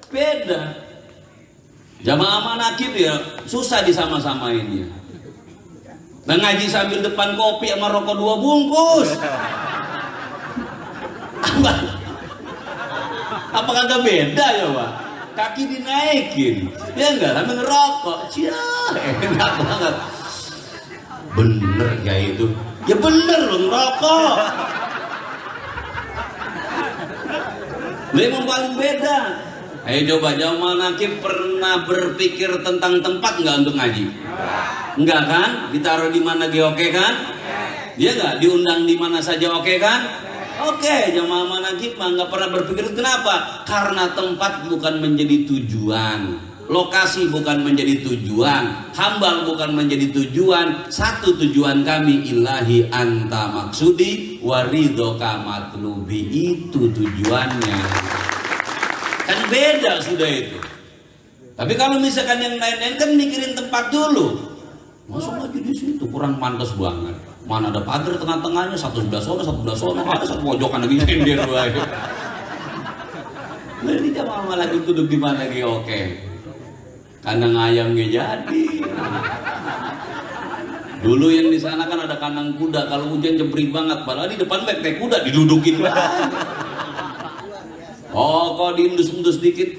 [SPEAKER 1] Beda. Jamaah manakib ya susah disama-samainnya. Nah, ngaji sambil depan kopi sama rokok 2 bungkus. Apa kagak beda ya Pak? Kaki dinaikin, ya enggak, sambil ngerokok. Cia, enak banget. Bener ya itu. Ya bener loh ngerokok. Memang paling beda. Ayo coba, jamaah manakib pernah berpikir tentang tempat nggak untuk ngaji? Enggak kan? Ditaruh di mana oke kan? Dia nggak diundang di mana saja oke kan? Oke, jamaah manakib mah nggak pernah berpikir. Kenapa? Karena tempat bukan menjadi tujuan, lokasi bukan menjadi tujuan, hambal bukan menjadi tujuan. Satu tujuan kami, ilahi anta maksudi waridhoka matlubi, itu tujuannya. Kan beda sudah itu. Tapi kalau misalkan yang lain-lain kan mikirin tempat dulu. Masa lagi di situ kurang pantas banget. Mana ada pagar tengah-tengahnya, satu sebelah sono, ada satu pojokan lagi nyender wae. Lah ini jamaah lagi duduk di mana lagi oke. Kandang ayamnya jadi. Dulu yang di sana kan ada kandang kuda, kalau hujan jebrik banget, padahal di depan bek kuda didudukin banget. Oh, kalau diindus-indus dikit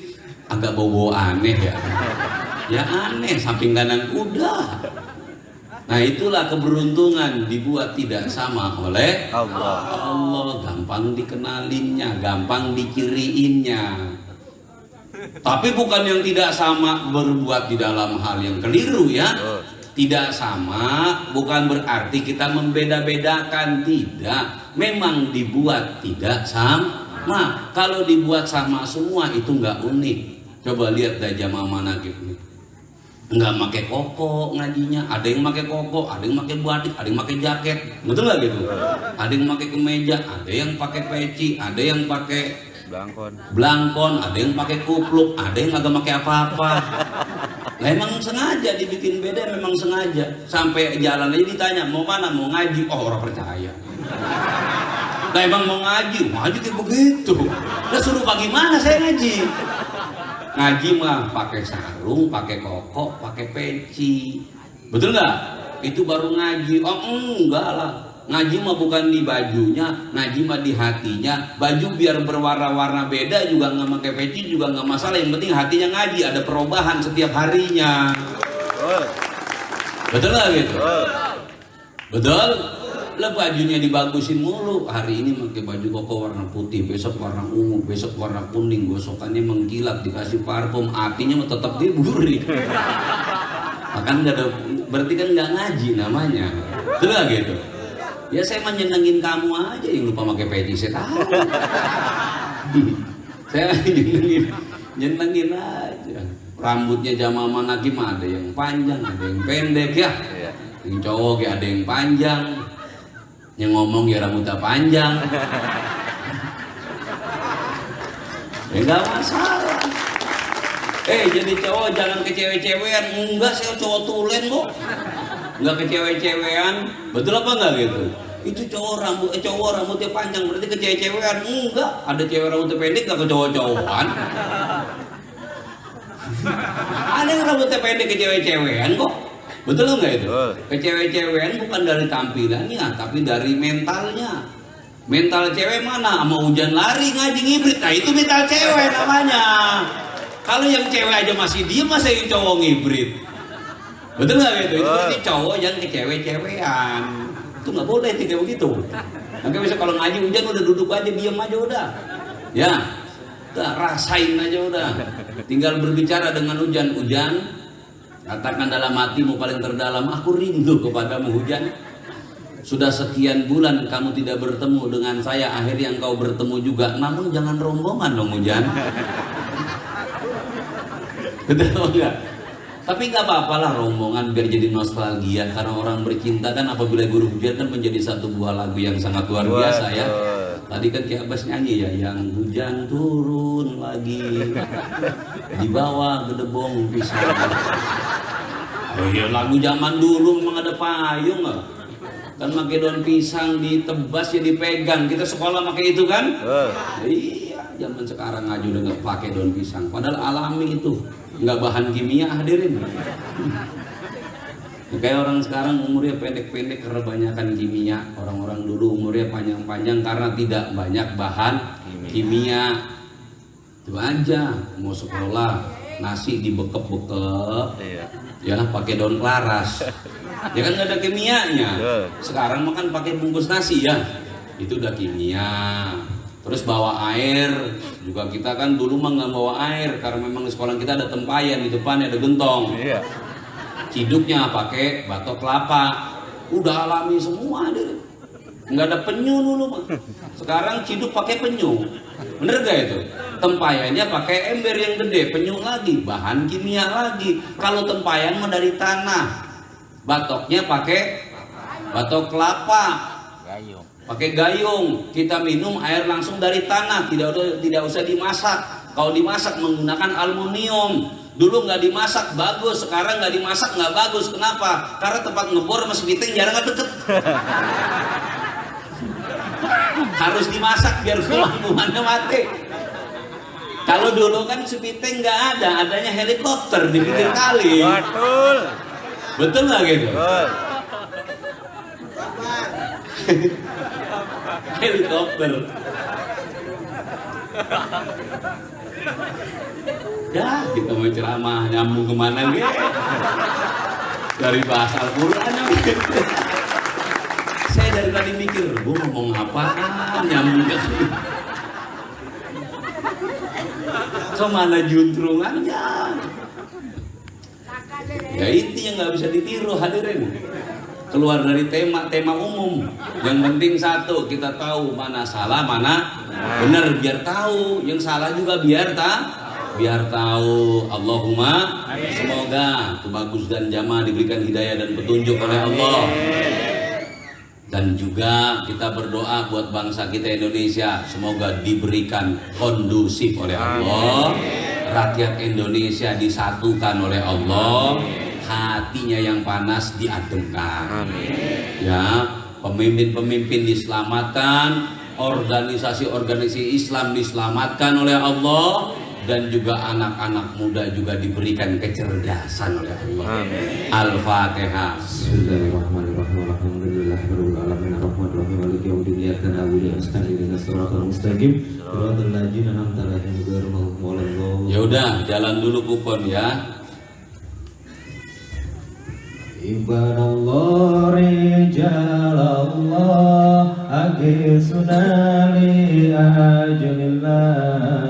[SPEAKER 1] agak bau-bau aneh ya. Ya aneh, samping kandang kuda. Nah itulah keberuntungan dibuat tidak sama oleh Allah. Allah gampang dikenalinnya, gampang dikiriinnya. Tapi bukan yang tidak sama berbuat di dalam hal yang keliru ya. Tidak sama bukan berarti kita membeda-bedakan, tidak. Memang dibuat tidak sama. Kalau dibuat sama semua itu nggak unik. Coba lihat dah jamaah manakib nih. Nggak pakai koko ngajinya, ada yang pakai koko, ada yang pakai batik, ada yang pakai jaket, betul nggak gitu? Ada yang pakai kemeja, ada yang pakai peci, ada yang pakai blangkon, ada yang pakai kupluk, ada yang agak pakai apa-apa. Lah emang sengaja dibikin beda, memang sengaja. Sampai jalan aja ditanya mau mana, mau ngaji, oh orang percaya. Lah emang mau ngaji kayak begitu. Lah suruh bagaimana saya ngaji? Ngaji mah pakai sarung, pakai koko, pakai peci, betul nggak? Itu baru ngaji. Oh enggak lah, ngaji mah bukan di bajunya, ngaji mah di hatinya. Baju biar berwarna-warna beda juga nggak pakai peci juga nggak masalah. Yang penting hatinya ngaji, ada perubahan setiap harinya. Betul nggak gitu? Betul? Lah bajunya dibagusin mulu, hari ini pakai baju koko warna putih, besok warna ungu, besok warna kuning, gosokannya mengkilap, dikasih parfum, hatinya mau tetap diburi. Makan nggak ada, berarti kan nggak ngaji namanya, betul nggak gitu? Ya saya mah nyenengin kamu aja yang lupa pakai peci, saya tahu. Saya nyenengin aja. Rambutnya jamaah manakib ada yang panjang, ada yang pendek ya. Yang cowok ya ada yang panjang. Yang ngomong ya rambutnya panjang. Ya nggak masalah. Jadi cowok jangan kecewe-cewean. Enggak, saya cowok tulen kok. Enggak kecewe-cewean. Betul apa enggak gitu? Itu cowok rambutnya panjang berarti kecewe-cewean. Enggak, ada cewek rambutnya pendek enggak kecowok-cowokan. Ada yang rambutnya pendek kecewe-cewean kok. Betul nggak itu? Kecewe-cewean bukan dari tampilannya, tapi dari mentalnya. Mental cewek mana? Sama hujan lari ngaji ngibrit. Nah itu mental cewek namanya. Kalau yang cewek aja masih diem, masa yang cowok ngibrit? Betul nggak gitu? Itu berarti cowok yang kecewe-cewean. Itu nggak boleh kayak begitu. Nanti bisa kalau ngaji hujan udah duduk aja, diem aja udah. Ya, udah rasain aja udah. Tinggal berbicara dengan hujan. Katakan dalam hatimu paling terdalam, aku rindu kepadamu hujan. Sudah sekian bulan kamu tidak bertemu dengan saya, akhirnya engkau bertemu juga. Namun jangan rombongan dong hujan. Betul enggak? Tapi nggak apa-apa lah rombongan biar jadi nostalgia. Karena orang bercinta kan apabila guru hujan kan menjadi satu buah lagu yang sangat luar biasa ya. Tadi kan Ki Abbas nyanyi ya, yang hujan turun lagi di bawah gedebong pisang. Oh iya, lagu zaman dulu memang ada payung nggak? Kan pakai daun pisang ditebas ya dipegang. Kita sekolah pakai itu kan? Iya, zaman sekarang aja udah nggak pakai daun pisang. Padahal alami itu, nggak bahan kimia hadirin. Kayak orang sekarang umurnya pendek-pendek karena banyakan kimia. Orang-orang dulu umurnya panjang-panjang karena tidak banyak bahan kimia. Itu aja, mau sekolah nasi dibekep-bekep, ya pakai daun laras. Ya kan nggak ada kimianya. Sekarang makan pakai bungkus nasi ya, itu udah kimia. Terus bawa air juga, kita kan dulu mah nggak bawa air karena memang di sekolah kita ada tempayan, di depannya ada gentong. Ciduknya pakai batok kelapa, udah alami semua deh. Nggak ada penyu dulu mah. Sekarang ciduk pakai penyu, bener gak itu? Tempayannya pakai ember yang gede, penyu lagi, bahan kimia lagi. Kalau tempayan mah dari tanah, batoknya pakai batok kelapa, pakai gayung. Kita minum air langsung dari tanah, tidak usah dimasak. Kalau dimasak menggunakan aluminium. Dulu nggak dimasak bagus, sekarang nggak dimasak nggak bagus. Kenapa? Karena tempat ngebor sama sepiting jarang deket. Harus dimasak biar kuman-kumannya mati. Kalau dulu kan sepiting nggak ada, adanya helikopter di pinggir kali. Betul nggak gitu? Helikopter. Ya kita mau ceramah nyambung kemana gitu? Dari bahasa Al-Quran gitu. Saya dari tadi mikir, gue ngomong apaan nyambung ke sini? Kemana juntrungannya? Ya itu yang nggak bisa ditiru hadirin. Keluar dari tema umum. Yang penting satu, kita tahu mana salah, mana benar, biar tahu. Yang salah juga biar tahu. Allahumma semoga Tubagus dan Jamaah diberikan hidayah dan petunjuk oleh Allah. Dan juga kita berdoa buat bangsa kita Indonesia, semoga diberikan kondusif oleh Allah. Rakyat Indonesia disatukan oleh Allah, hatinya yang panas diademkan. Ya, pemimpin-pemimpin diselamatkan, organisasi-organisasi Islam diselamatkan oleh Allah, dan juga anak-anak muda juga diberikan kecerdasan oleh Allah. Al-Fatihah.
[SPEAKER 3] Bismillahirrahmanirrahim. Alhamdulillahirabbil alamin arrahmanirrahim maliki yaumiddin iyyaka na'budu wa iyyaka nasta'in ihdinas siratal mustaqim siratal ladzina an'amta 'alaihim ghairil maghdubi 'alaihim waladdallin.
[SPEAKER 1] Ya udah, jalan dulu kupon ya.
[SPEAKER 3] Ibadallah rijalallah agisuna li ajlillah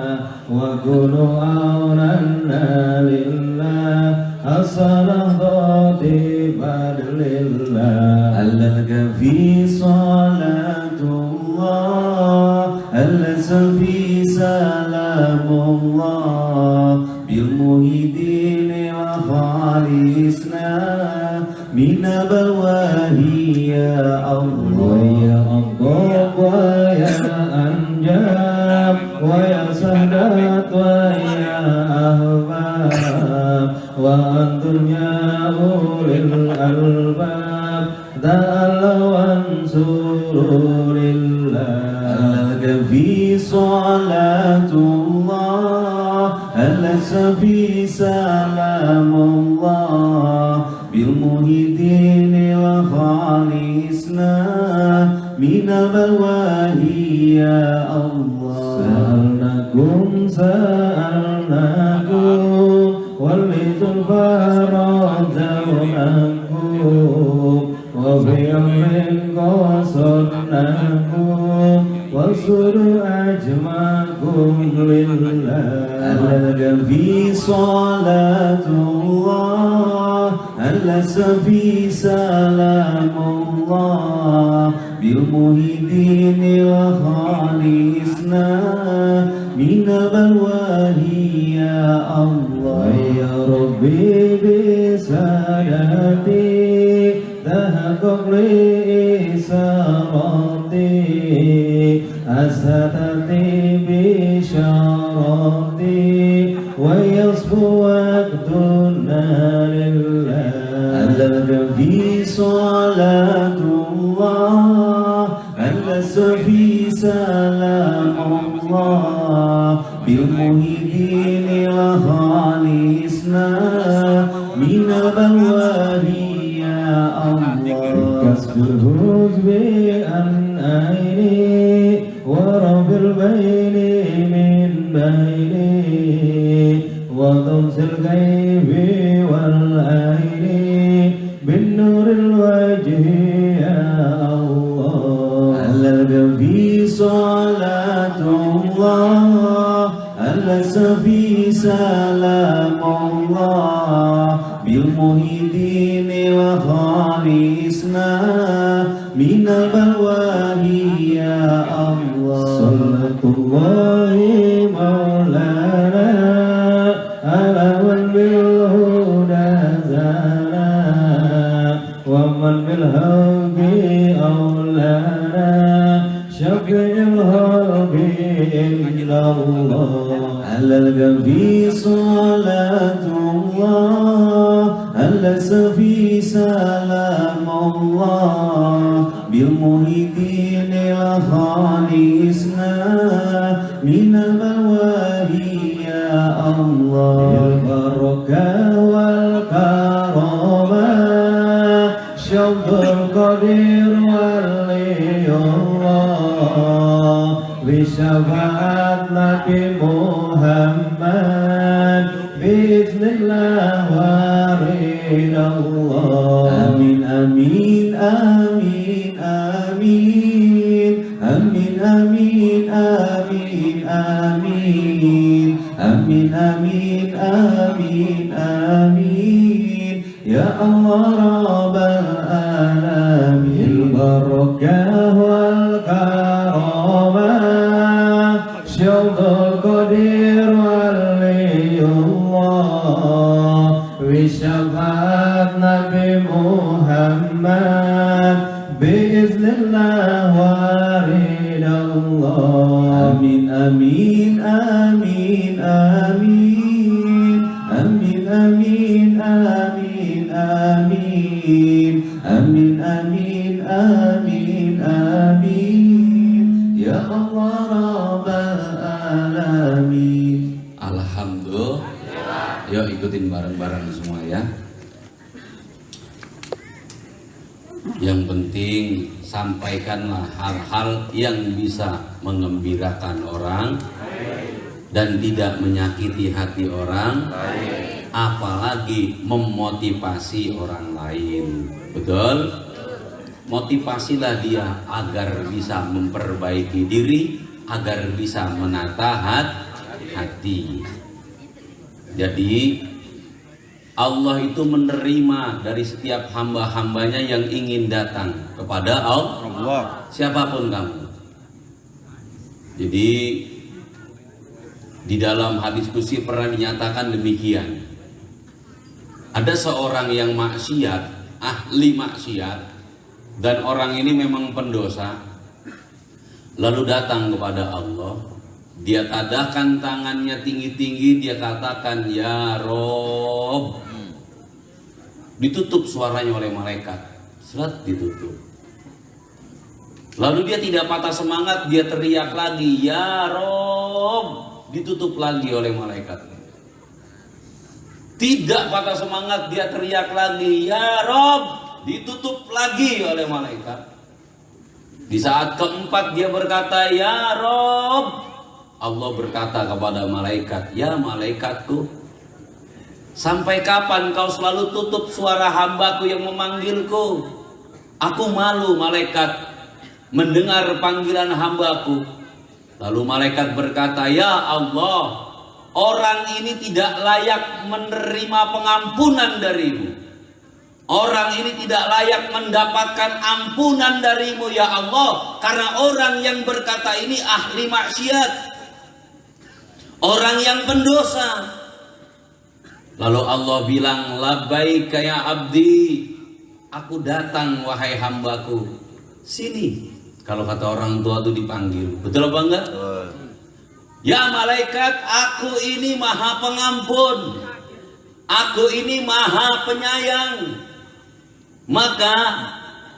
[SPEAKER 3] wa kunu aunanna lillah asalah dhati badlillah al-gafi salatullah al-safi salamullah bil muhidin wa khalisna min balwahi ya Allah ya Allah wa ya anjab wa ya sadat wa ya ahbab wa antum ya ulil albab ta'ala wansurulillah al-gafi salatullah al-safi salamullah bil muhidin wa khalisna min balwahi ya Allah sa'alnakum walitul faradawnakum wa bi'amrin qasadnakum wa suru ajmakum lillah al-gafi salatullah al-safi salamullah bil muhidin wa khalisna min balwahi ya Allah ya Rabbi bisadati tahaqqaq li isarati asatati bisharati wa yasfu waqtuna al-gafi salatullah al-safi salamullah bil muhidin wa khalisna min balwahi ya Allah kasbul huzbi an aini wa rabbil bayni min bayni wa dhamsil ghaibi wal aini bin nuril wajhi ya Allah al-gafi salatullah al-safi salamullah bil muhidin wa khalisna min balwahi ya Allah sallallahu maulana ala man bil huda zana wa man bil hawdi aulana syafi'il halqi illallah al-gafi salatullah al-safi salamullah bil muhidin wa khalisna min balwahi ya Allah bil barakah wal karamah syabdul qadir waliyullah bisyafaat Nabi Muhammad biiznillah wa ridallah amin amin amin amin amin amin amin amin amin amin amin amin Ya Allah Rabbal Alamin Barakah wal karamah Syauqul Qadir waliyullah Wisyafaat Nabi Muhammad Biiznillah waridallah Amin amin amin amin Amin amin amin amin Amin amin amin amin Ya Allah Rabbal Alamin.
[SPEAKER 1] Alhamdulillah. Yuk ikutin bareng-bareng semua ya. Yang penting sampaikanlah hal-hal yang bisa mengembirakan orang dan tidak menyakiti hati orang, apalagi memotivasi orang lain. Betul? Motivasilah dia agar bisa memperbaiki diri, agar bisa menata hati. Jadi Allah itu menerima dari setiap hamba-hambanya yang ingin datang kepada Allah, siapapun kamu. Jadi di dalam hadis qudsi pernah dinyatakan demikian. Ada seorang yang maksiat, ahli maksiat, dan orang ini memang pendosa, lalu datang kepada Allah. Dia tadahkan tangannya tinggi-tinggi, dia katakan, Ya Rob. Ditutup suaranya oleh malaikat, serat ditutup. Lalu dia tidak patah semangat, dia teriak lagi, Ya Rob. Ditutup lagi oleh malaikat. Tidak patah semangat, dia teriak lagi, Ya Rob. Ditutup lagi oleh malaikat. Di saat keempat dia berkata, Ya Rob. Allah berkata kepada malaikat, Ya malaikatku, sampai kapan kau selalu tutup suara hambaku yang memanggilku? Aku malu malaikat mendengar panggilan hambaku. Lalu malaikat berkata, Ya Allah, orang ini tidak layak menerima pengampunan darimu. Orang ini tidak layak mendapatkan ampunan darimu ya Allah. Karena orang yang berkata ini ahli maksiat, orang yang pendosa. Lalu Allah bilang, Labbaika ya abdi, aku datang wahai hambaku. Sini. Kalau kata orang tua itu dipanggil, betul apa enggak? Ya malaikat, aku ini maha pengampun, aku ini maha penyayang. Maka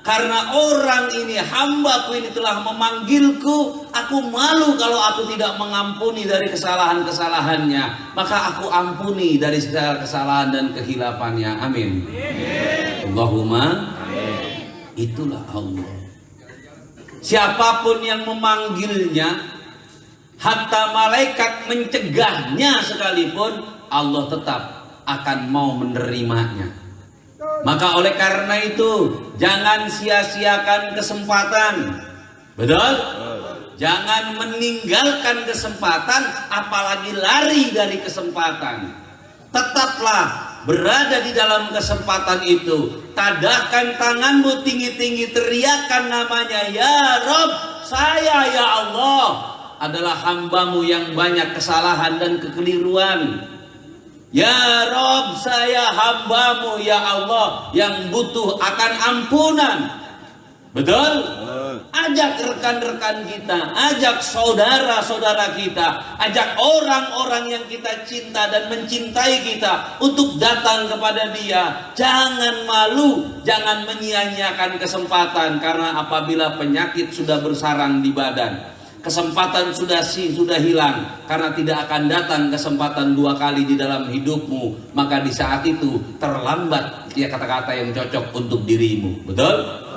[SPEAKER 1] karena orang ini, hambaku ini telah memanggilku, aku malu kalau aku tidak mengampuni dari kesalahan-kesalahannya. Maka aku ampuni dari segala kesalahan dan kehilafannya. Amin. Allahumma. Itulah Allah. Siapapun yang memanggilnya, hatta malaikat mencegahnya sekalipun, Allah tetap akan mau menerimanya. Maka oleh karena itu, jangan sia-siakan kesempatan. Betul? Jangan meninggalkan kesempatan, apalagi lari dari kesempatan. Tetaplah berada di dalam kesempatan itu. Tadahkan tanganmu tinggi-tinggi, teriakkan namanya, Ya Rob, saya ya Allah adalah hambamu yang banyak kesalahan dan kekeliruan. Ya Rob, saya hambamu ya Allah yang butuh akan ampunan. Betul? Ajak rekan-rekan kita, ajak saudara-saudara kita, ajak orang-orang yang kita cinta dan mencintai kita untuk datang kepada dia. Jangan malu, jangan menyia-nyiakan kesempatan, karena apabila penyakit sudah bersarang di badan, kesempatan sudah hilang, karena tidak akan datang kesempatan dua kali di dalam hidupmu, maka di saat itu terlambat ya kata-kata yang cocok untuk dirimu. Betul?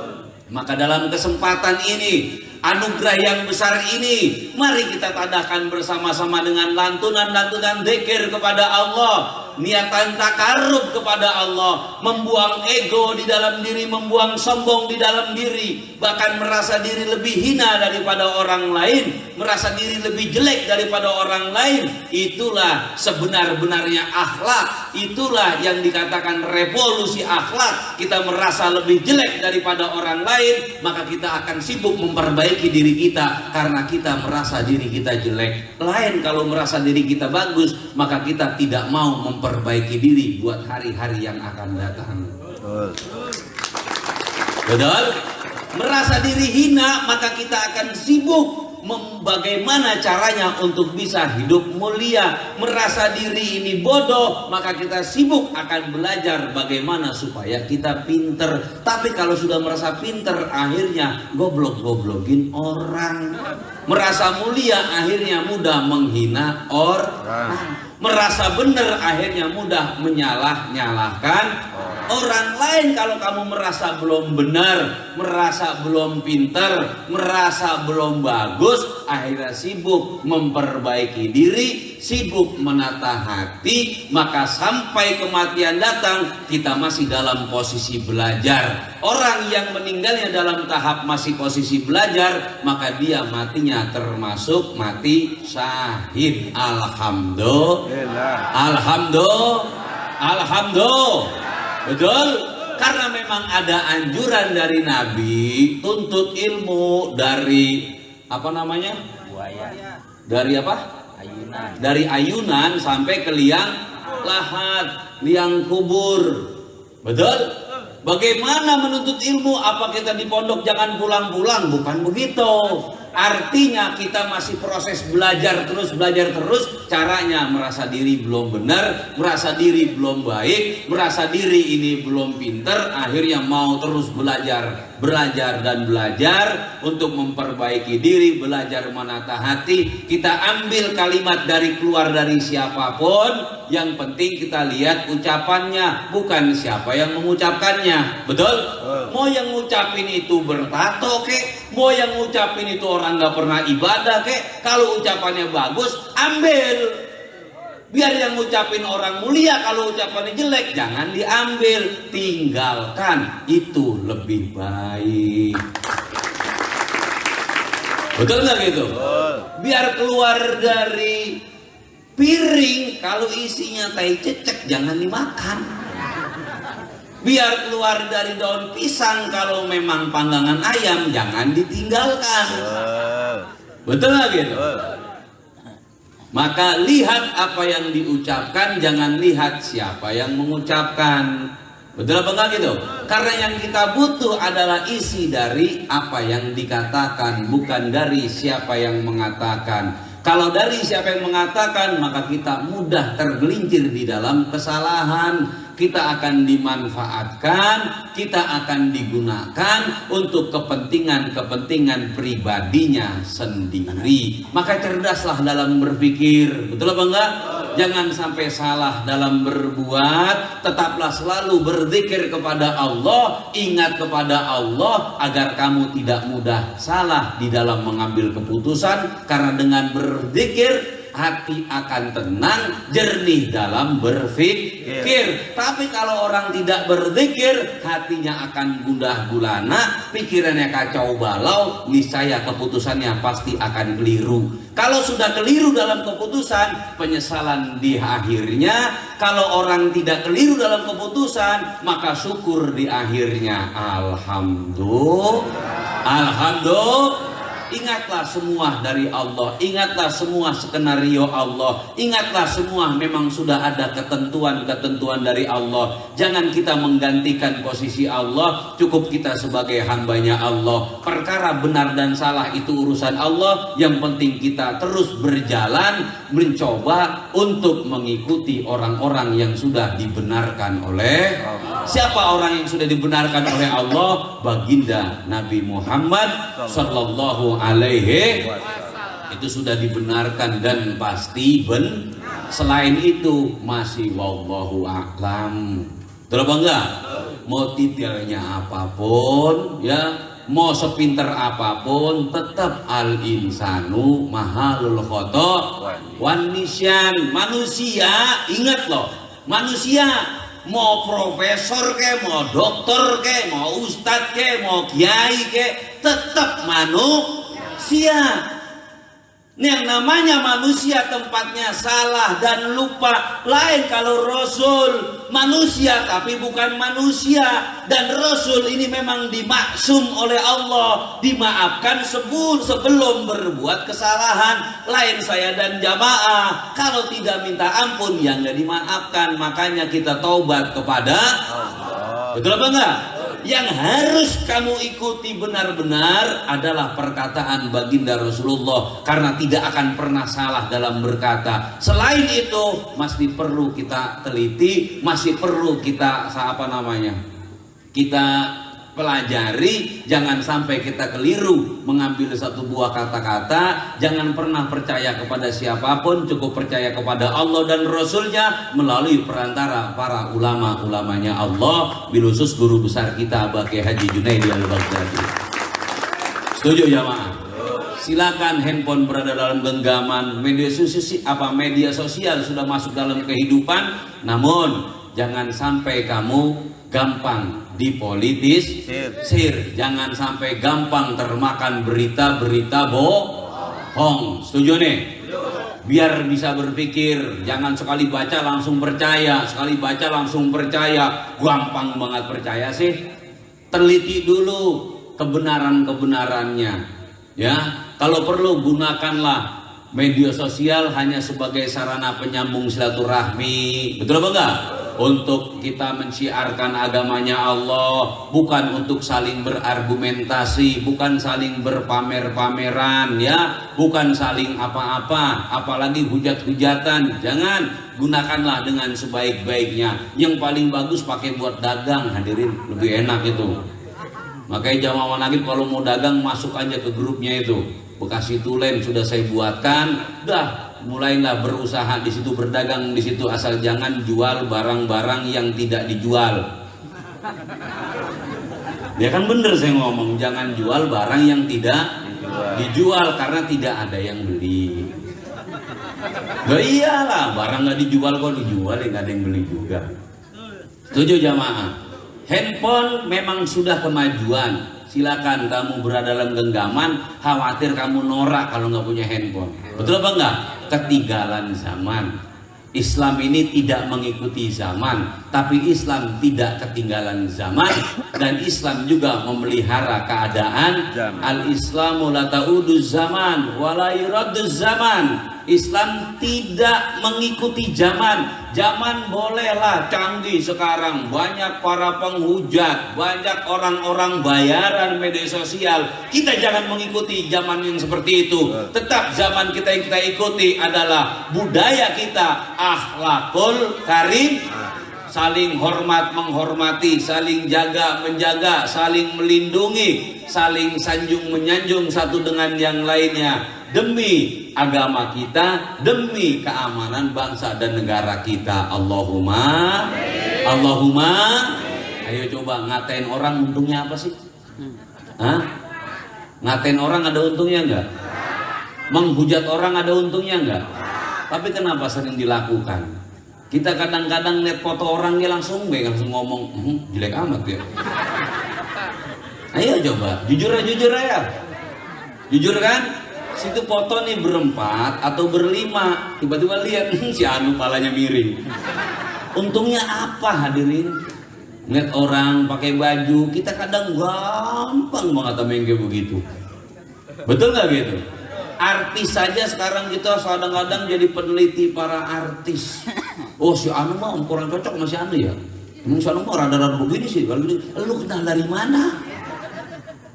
[SPEAKER 1] Maka dalam kesempatan ini, anugerah yang besar ini, mari kita tadahkan bersama-sama dengan lantunan-lantunan dzikir kepada Allah. niatan takarub kepada Allah, membuang ego di dalam diri, membuang sombong di dalam diri, bahkan merasa diri lebih hina daripada orang lain, merasa diri lebih jelek daripada orang lain. Itulah sebenar-benarnya akhlak, itulah yang dikatakan revolusi akhlak. Kita merasa lebih jelek daripada orang lain, maka kita akan sibuk memperbaiki diri kita karena kita merasa diri kita jelek. Lain kalau merasa diri kita bagus, maka kita tidak mau memperbaiki diri buat hari-hari yang akan datang. Betul? Merasa diri hina, maka kita akan sibuk bagaimana caranya untuk bisa hidup mulia. Merasa diri ini bodoh, maka kita sibuk akan belajar bagaimana supaya kita pinter. Tapi kalau sudah merasa pinter, akhirnya goblok-goblokin orang. Merasa mulia, akhirnya mudah menghina orang. Merasa benar, akhirnya mudah menyalah-nyalahkan orang lain. Kalau kamu merasa belum benar, merasa belum pintar, merasa belum bagus, akhirnya sibuk memperbaiki diri, sibuk menata hati, maka sampai kematian datang kita masih dalam posisi belajar. Orang yang meninggalnya dalam tahap masih posisi belajar, maka dia matinya termasuk mati syahid. Alhamdulillah. Alhamdulillah. Betul? Karena memang ada anjuran dari Nabi, tuntut ilmu dari apa namanya?
[SPEAKER 2] Buaya.
[SPEAKER 1] Dari apa?
[SPEAKER 2] Ayunan.
[SPEAKER 1] Dari ayunan sampai ke liang lahat, liang kubur. Betul? Bagaimana menuntut ilmu? Apa kita di pondok jangan pulang-pulang? Bukan begitu. Artinya kita masih proses belajar terus. Caranya merasa diri belum benar, merasa diri belum baik, merasa diri ini belum pinter, akhirnya mau terus belajar dan belajar untuk memperbaiki diri, belajar menata hati. Kita ambil kalimat keluar dari siapapun, yang penting kita lihat ucapannya, bukan siapa yang mengucapkannya. Betul? Mau yang ngucapin itu bertato kek, mau yang ngucapin itu orang nggak pernah ibadah kek, kalau ucapannya bagus ambil. Biar yang ngucapin orang mulia, kalau ucapannya jelek jangan diambil, tinggalkan, itu lebih baik. Betul nggak gitu? Biar keluar dari piring, kalau isinya tai cecek jangan dimakan. Biar keluar dari daun pisang, kalau memang panggangan ayam jangan ditinggalkan. Betul nggak gitu? Maka lihat apa yang diucapkan, jangan lihat siapa yang mengucapkan. Betul apa enggak gitu? Karena yang kita butuh adalah isi dari apa yang dikatakan, bukan dari siapa yang mengatakan. Kalau dari siapa yang mengatakan, maka kita mudah tergelincir di dalam kesalahan. Kita akan dimanfaatkan, kita akan digunakan untuk kepentingan pribadinya sendiri. Maka cerdaslah dalam berpikir. Betul apa enggak? Jangan sampai salah dalam berbuat. Tetaplah selalu berzikir kepada Allah, ingat kepada Allah, agar kamu tidak mudah salah di dalam mengambil keputusan. Karena dengan berzikir hati akan tenang, jernih dalam berpikir. Tapi kalau orang tidak berzikir, hatinya akan gundah gulana, pikirannya kacau balau, niscaya keputusannya pasti akan keliru. Kalau sudah keliru dalam keputusan, penyesalan di akhirnya. Kalau orang tidak keliru dalam keputusan, maka syukur di akhirnya. Alhamdulillah. Ingatlah semua dari Allah, ingatlah semua skenario Allah, ingatlah semua memang sudah ada ketentuan-ketentuan dari Allah. Jangan kita menggantikan posisi Allah, cukup kita sebagai hambanya Allah. Perkara benar dan salah itu urusan Allah, yang penting kita terus berjalan, mencoba untuk mengikuti orang-orang yang sudah dibenarkan oleh Allah. Siapa orang yang sudah dibenarkan oleh Allah? Baginda Nabi Muhammad sallallahu alaihi, itu sudah dibenarkan dan pasti selain itu masih wallahu a'lam. Terus apa enggak? Mau titilnya apapun, ya, mau sepinter apapun, tetap al insanu mahalul khoto wan nisyan. Manusia, ingat loh, manusia, mau profesor ke, mau dokter ke, mau ustadz ke, mau kiai ke, tetap manusia. Yang namanya manusia tempatnya salah dan lupa. Lain kalau Rasul, manusia tapi bukan manusia. Dan Rasul ini memang dimaksum oleh Allah, dimaafkan sebelum berbuat kesalahan. Lain saya dan jamaah, kalau tidak minta ampun ya nggak dimaafkan. Makanya kita taubat kepada Allah. Betul apa enggak? Yang harus kamu ikuti benar-benar adalah perkataan baginda Rasulullah, karena tidak akan pernah salah dalam berkata. Selain itu masih perlu kita teliti, masih perlu kita kita pelajari. Jangan sampai kita keliru mengambil satu buah kata-kata. Jangan pernah percaya kepada siapapun, cukup percaya kepada Allah dan Rasulnya melalui perantara para ulama-ulamanya Allah, bilusus guru besar kita Baki Haji Junaidi Al-Baghdadi. Setuju jamaah? Silakan handphone berada dalam genggaman, media sosial sudah masuk dalam kehidupan, namun jangan sampai kamu gampang dipolitisir. Jangan sampai gampang termakan berita-berita bohong. Setuju nih? Biar bisa berpikir, jangan sekali baca langsung percaya, gampang banget percaya sih. Teliti dulu kebenarannya. Ya, kalau perlu gunakanlah media sosial hanya sebagai sarana penyambung silaturahmi. Betul apa enggak? Untuk kita menciarkan agamanya Allah, bukan untuk saling berargumentasi, bukan saling berpamer-pameran, ya, bukan saling apa-apa, apalagi hujat-hujatan. Jangan, gunakanlah dengan sebaik-baiknya. Yang paling bagus pakai buat dagang, hadirin, lebih enak itu. Makanya jamaah Wanagib kalau mau dagang masuk aja ke grupnya itu. Bekasi Tulen sudah saya buatkan, dah mulailah berusaha di situ, berdagang di situ, asal jangan jual barang-barang yang tidak dijual. Ya kan bener saya ngomong, jangan jual barang yang tidak dijual karena tidak ada yang beli. Gak iyalah, barang nggak dijual kok dijual, ya nggak ada yang beli juga. Setuju jamaah? Handphone memang sudah kemajuan. Silakan kamu berada dalam genggaman, khawatir kamu norak kalau nggak punya handphone. Betul apa enggak? Ketinggalan zaman. Islam ini tidak mengikuti zaman, tapi Islam tidak ketinggalan zaman, dan Islam juga memelihara keadaan. Al-Islamu la ta'udu zaman wa la yuraddu zaman. Islam tidak mengikuti zaman. Zaman bolehlah canggih sekarang, banyak para penghujat, banyak orang-orang bayaran media sosial. Kita jangan mengikuti zaman yang seperti itu. Tetap zaman kita yang kita ikuti adalah budaya kita, akhlakul karim, saling hormat menghormati, saling jaga menjaga, saling melindungi, saling sanjung menyanjung satu dengan yang lainnya, demi agama kita, demi keamanan bangsa dan negara kita. Allahumma, Allahumma. Ayo coba ngatain orang untungnya apa sih? Hah? Ngatain orang ada untungnya enggak? Menghujat orang ada untungnya enggak? Tapi kenapa sering dilakukan? Kita kadang-kadang lihat foto orangnya langsung ngomong, jelek amat ya. Ayo coba, jujur aja. Jujur kan? Situ foto nih berempat atau berlima, tiba-tiba lihat si Anu palanya miring. Untungnya apa hadirin? Lihat orang pakai baju, kita kadang gampang banget sama yang kayak begitu. Betul nggak gitu? Artis saja sekarang kita kadang-kadang jadi peneliti para artis. Oh si Anu mah kurang cocok sama si Anu ya. Emang si Anu mah rada-rada begini sih. Lu kenal dari mana?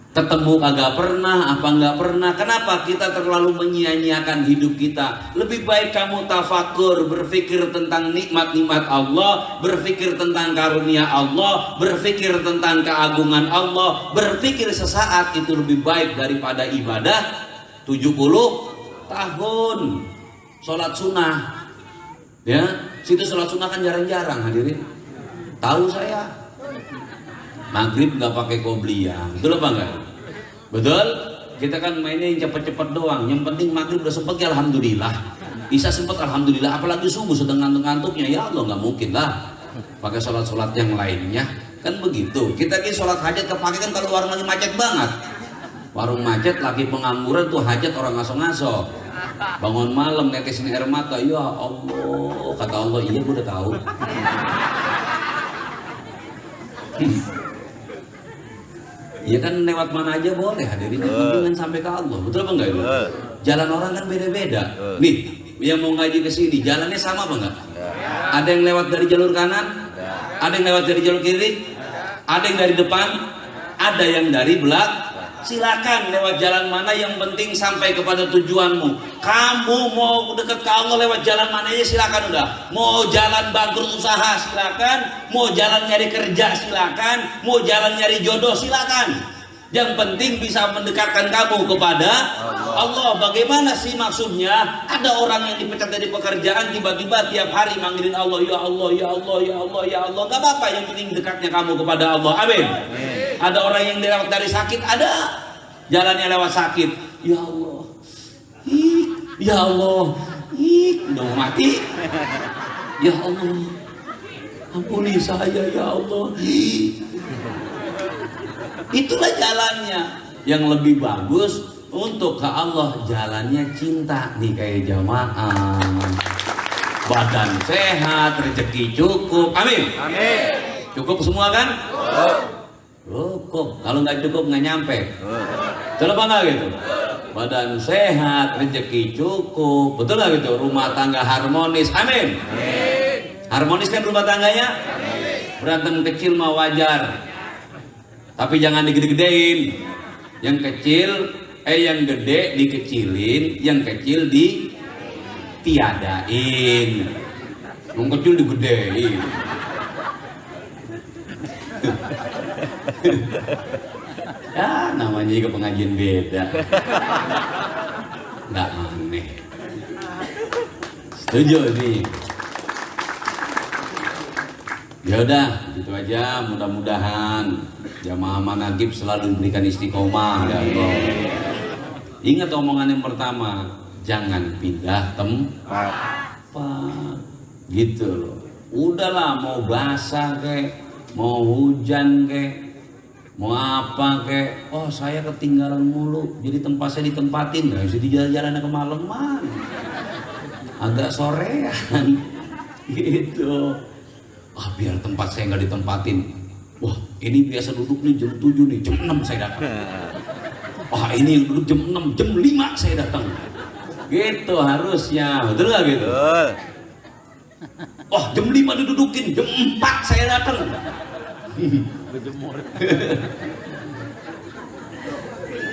[SPEAKER 1] Ketemu kagak pernah, apa nggak pernah. Kenapa kita terlalu menyia-nyiakan hidup kita? Lebih baik kamu tafakur, berpikir tentang nikmat-nikmat Allah, berpikir tentang karunia Allah, berpikir tentang keagungan Allah, berpikir sesaat itu lebih baik daripada ibadah 70 tahun sholat sunnah. Ya, situ sholat sunnah kan jarang-jarang hadirin. Tahu saya maghrib nggak pakai qobliyah, betul apa enggak? Betul? Kita kan mainnya yang cepet-cepet doang. Yang penting maghrib udah sempet ya alhamdulillah. Isya sempat alhamdulillah, apalagi subuh sedang ngantuk-ngantuknya, ya Allah nggak mungkin lah pakai sholat-sholat yang lainnya, kan begitu. Kita ki sholat hajat kepake kan kalau warung lagi macet banget, warung macet lagi pengangguran tuh hajat orang ngaso-ngaso, bangun malam netesin air mata, ya Allah, kata Allah, iya gue udah tahu. Ya kan lewat mana aja boleh hadirin, jangan sampai ke Allah, betul apa enggak itu? Jalan orang kan beda-beda. Nih, yang mau ngaji ke sini jalannya sama apa enggak? Ada yang lewat dari jalur kanan, ada yang lewat dari jalur kiri, ada yang dari depan, ada yang dari belakang. Silakan lewat jalan mana, yang penting sampai kepada tujuanmu. Kamu mau dekat ke Allah lewat jalan mana aja silakan udah. Mau jalan bangkrut usaha silakan, mau jalan nyari kerja silakan, mau jalan nyari jodoh silakan. Yang penting bisa mendekatkan kamu kepada Allah. Bagaimana sih maksudnya? Ada orang yang dipecat dari pekerjaan tiba-tiba tiap hari manggilin Allah, ya Allah, ya Allah, ya Allah, ya Allah. Gak apa-apa, yang penting dekatnya kamu kepada Allah. Amin. Ada orang yang lewat dari sakit, ada jalannya lewat sakit. Ya Allah, ya Allah, udah mau mati. Ya Allah, ampuni saya ya Allah. Itulah jalannya. Yang lebih bagus untuk ke Allah jalannya cinta nih, kayak jamaah, badan sehat, rezeki cukup. Amin. Amin. Cukup semua kan? Cukup. Kalau nggak cukup nggak nyampe. Betul apa nggak gitu? Badan sehat, rezeki cukup, betul nggak gitu? Rumah tangga harmonis. Amin. Harmonis kan rumah tangganya? Berantem kecil mah wajar. Tapi jangan digede-gedein. Yang kecil, yang gede dikecilin, yang kecil ditiadain. Yang kecil digedein. Ya namanya juga pengajian beda. Nggak aneh. Setuju nih. Ya udah, gitu aja. Mudah-mudahan jamaah managib selalu diberikan istiqomah ya Allah. Ingat omongan yang pertama, jangan pindah tempat. Gitu loh. Udahlah, mau basah kek, mau hujan kek, mau apa kek. Oh saya ketinggalan mulu, jadi tempat saya ditempatin. Nggak bisa di jalan-jalan kemalaman, agak sorean gitu. Biar tempat saya nggak ditempatin. Wah ini biasa duduk nih jam 7 nih, jam 6 saya datang. Ini yang duduk jam 6, jam 5 saya datang. Gitu harusnya, betul nggak gitu? Jam 5 didudukin, jam 4 saya datang.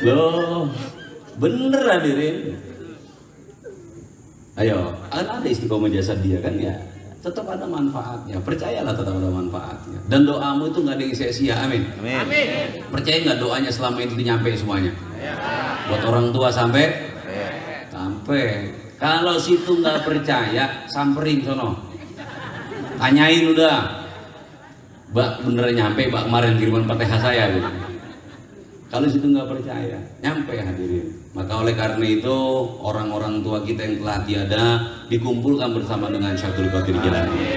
[SPEAKER 1] Loh, bener hadirin. Ayo, ada istiqomah jasad dia kan ya. Tetap ada manfaatnya, percayalah tetap ada manfaatnya. Dan doamu itu nggak ada yang sia-sia, amin. Amin. Percaya nggak doanya selama itu nyampe semuanya? Buat orang tua sampai? Sampai. Kalau situ nggak percaya, samperin sono. Tanyain udah. Mbak beneran nyampe, Mbak kemarin kiriman Fatihah saya gitu. Kalau situ nggak percaya, nyampe hadirin. Maka oleh karena itu orang-orang tua kita yang telah tiada dikumpulkan bersama dengan Syaikhul Qadir Jilani.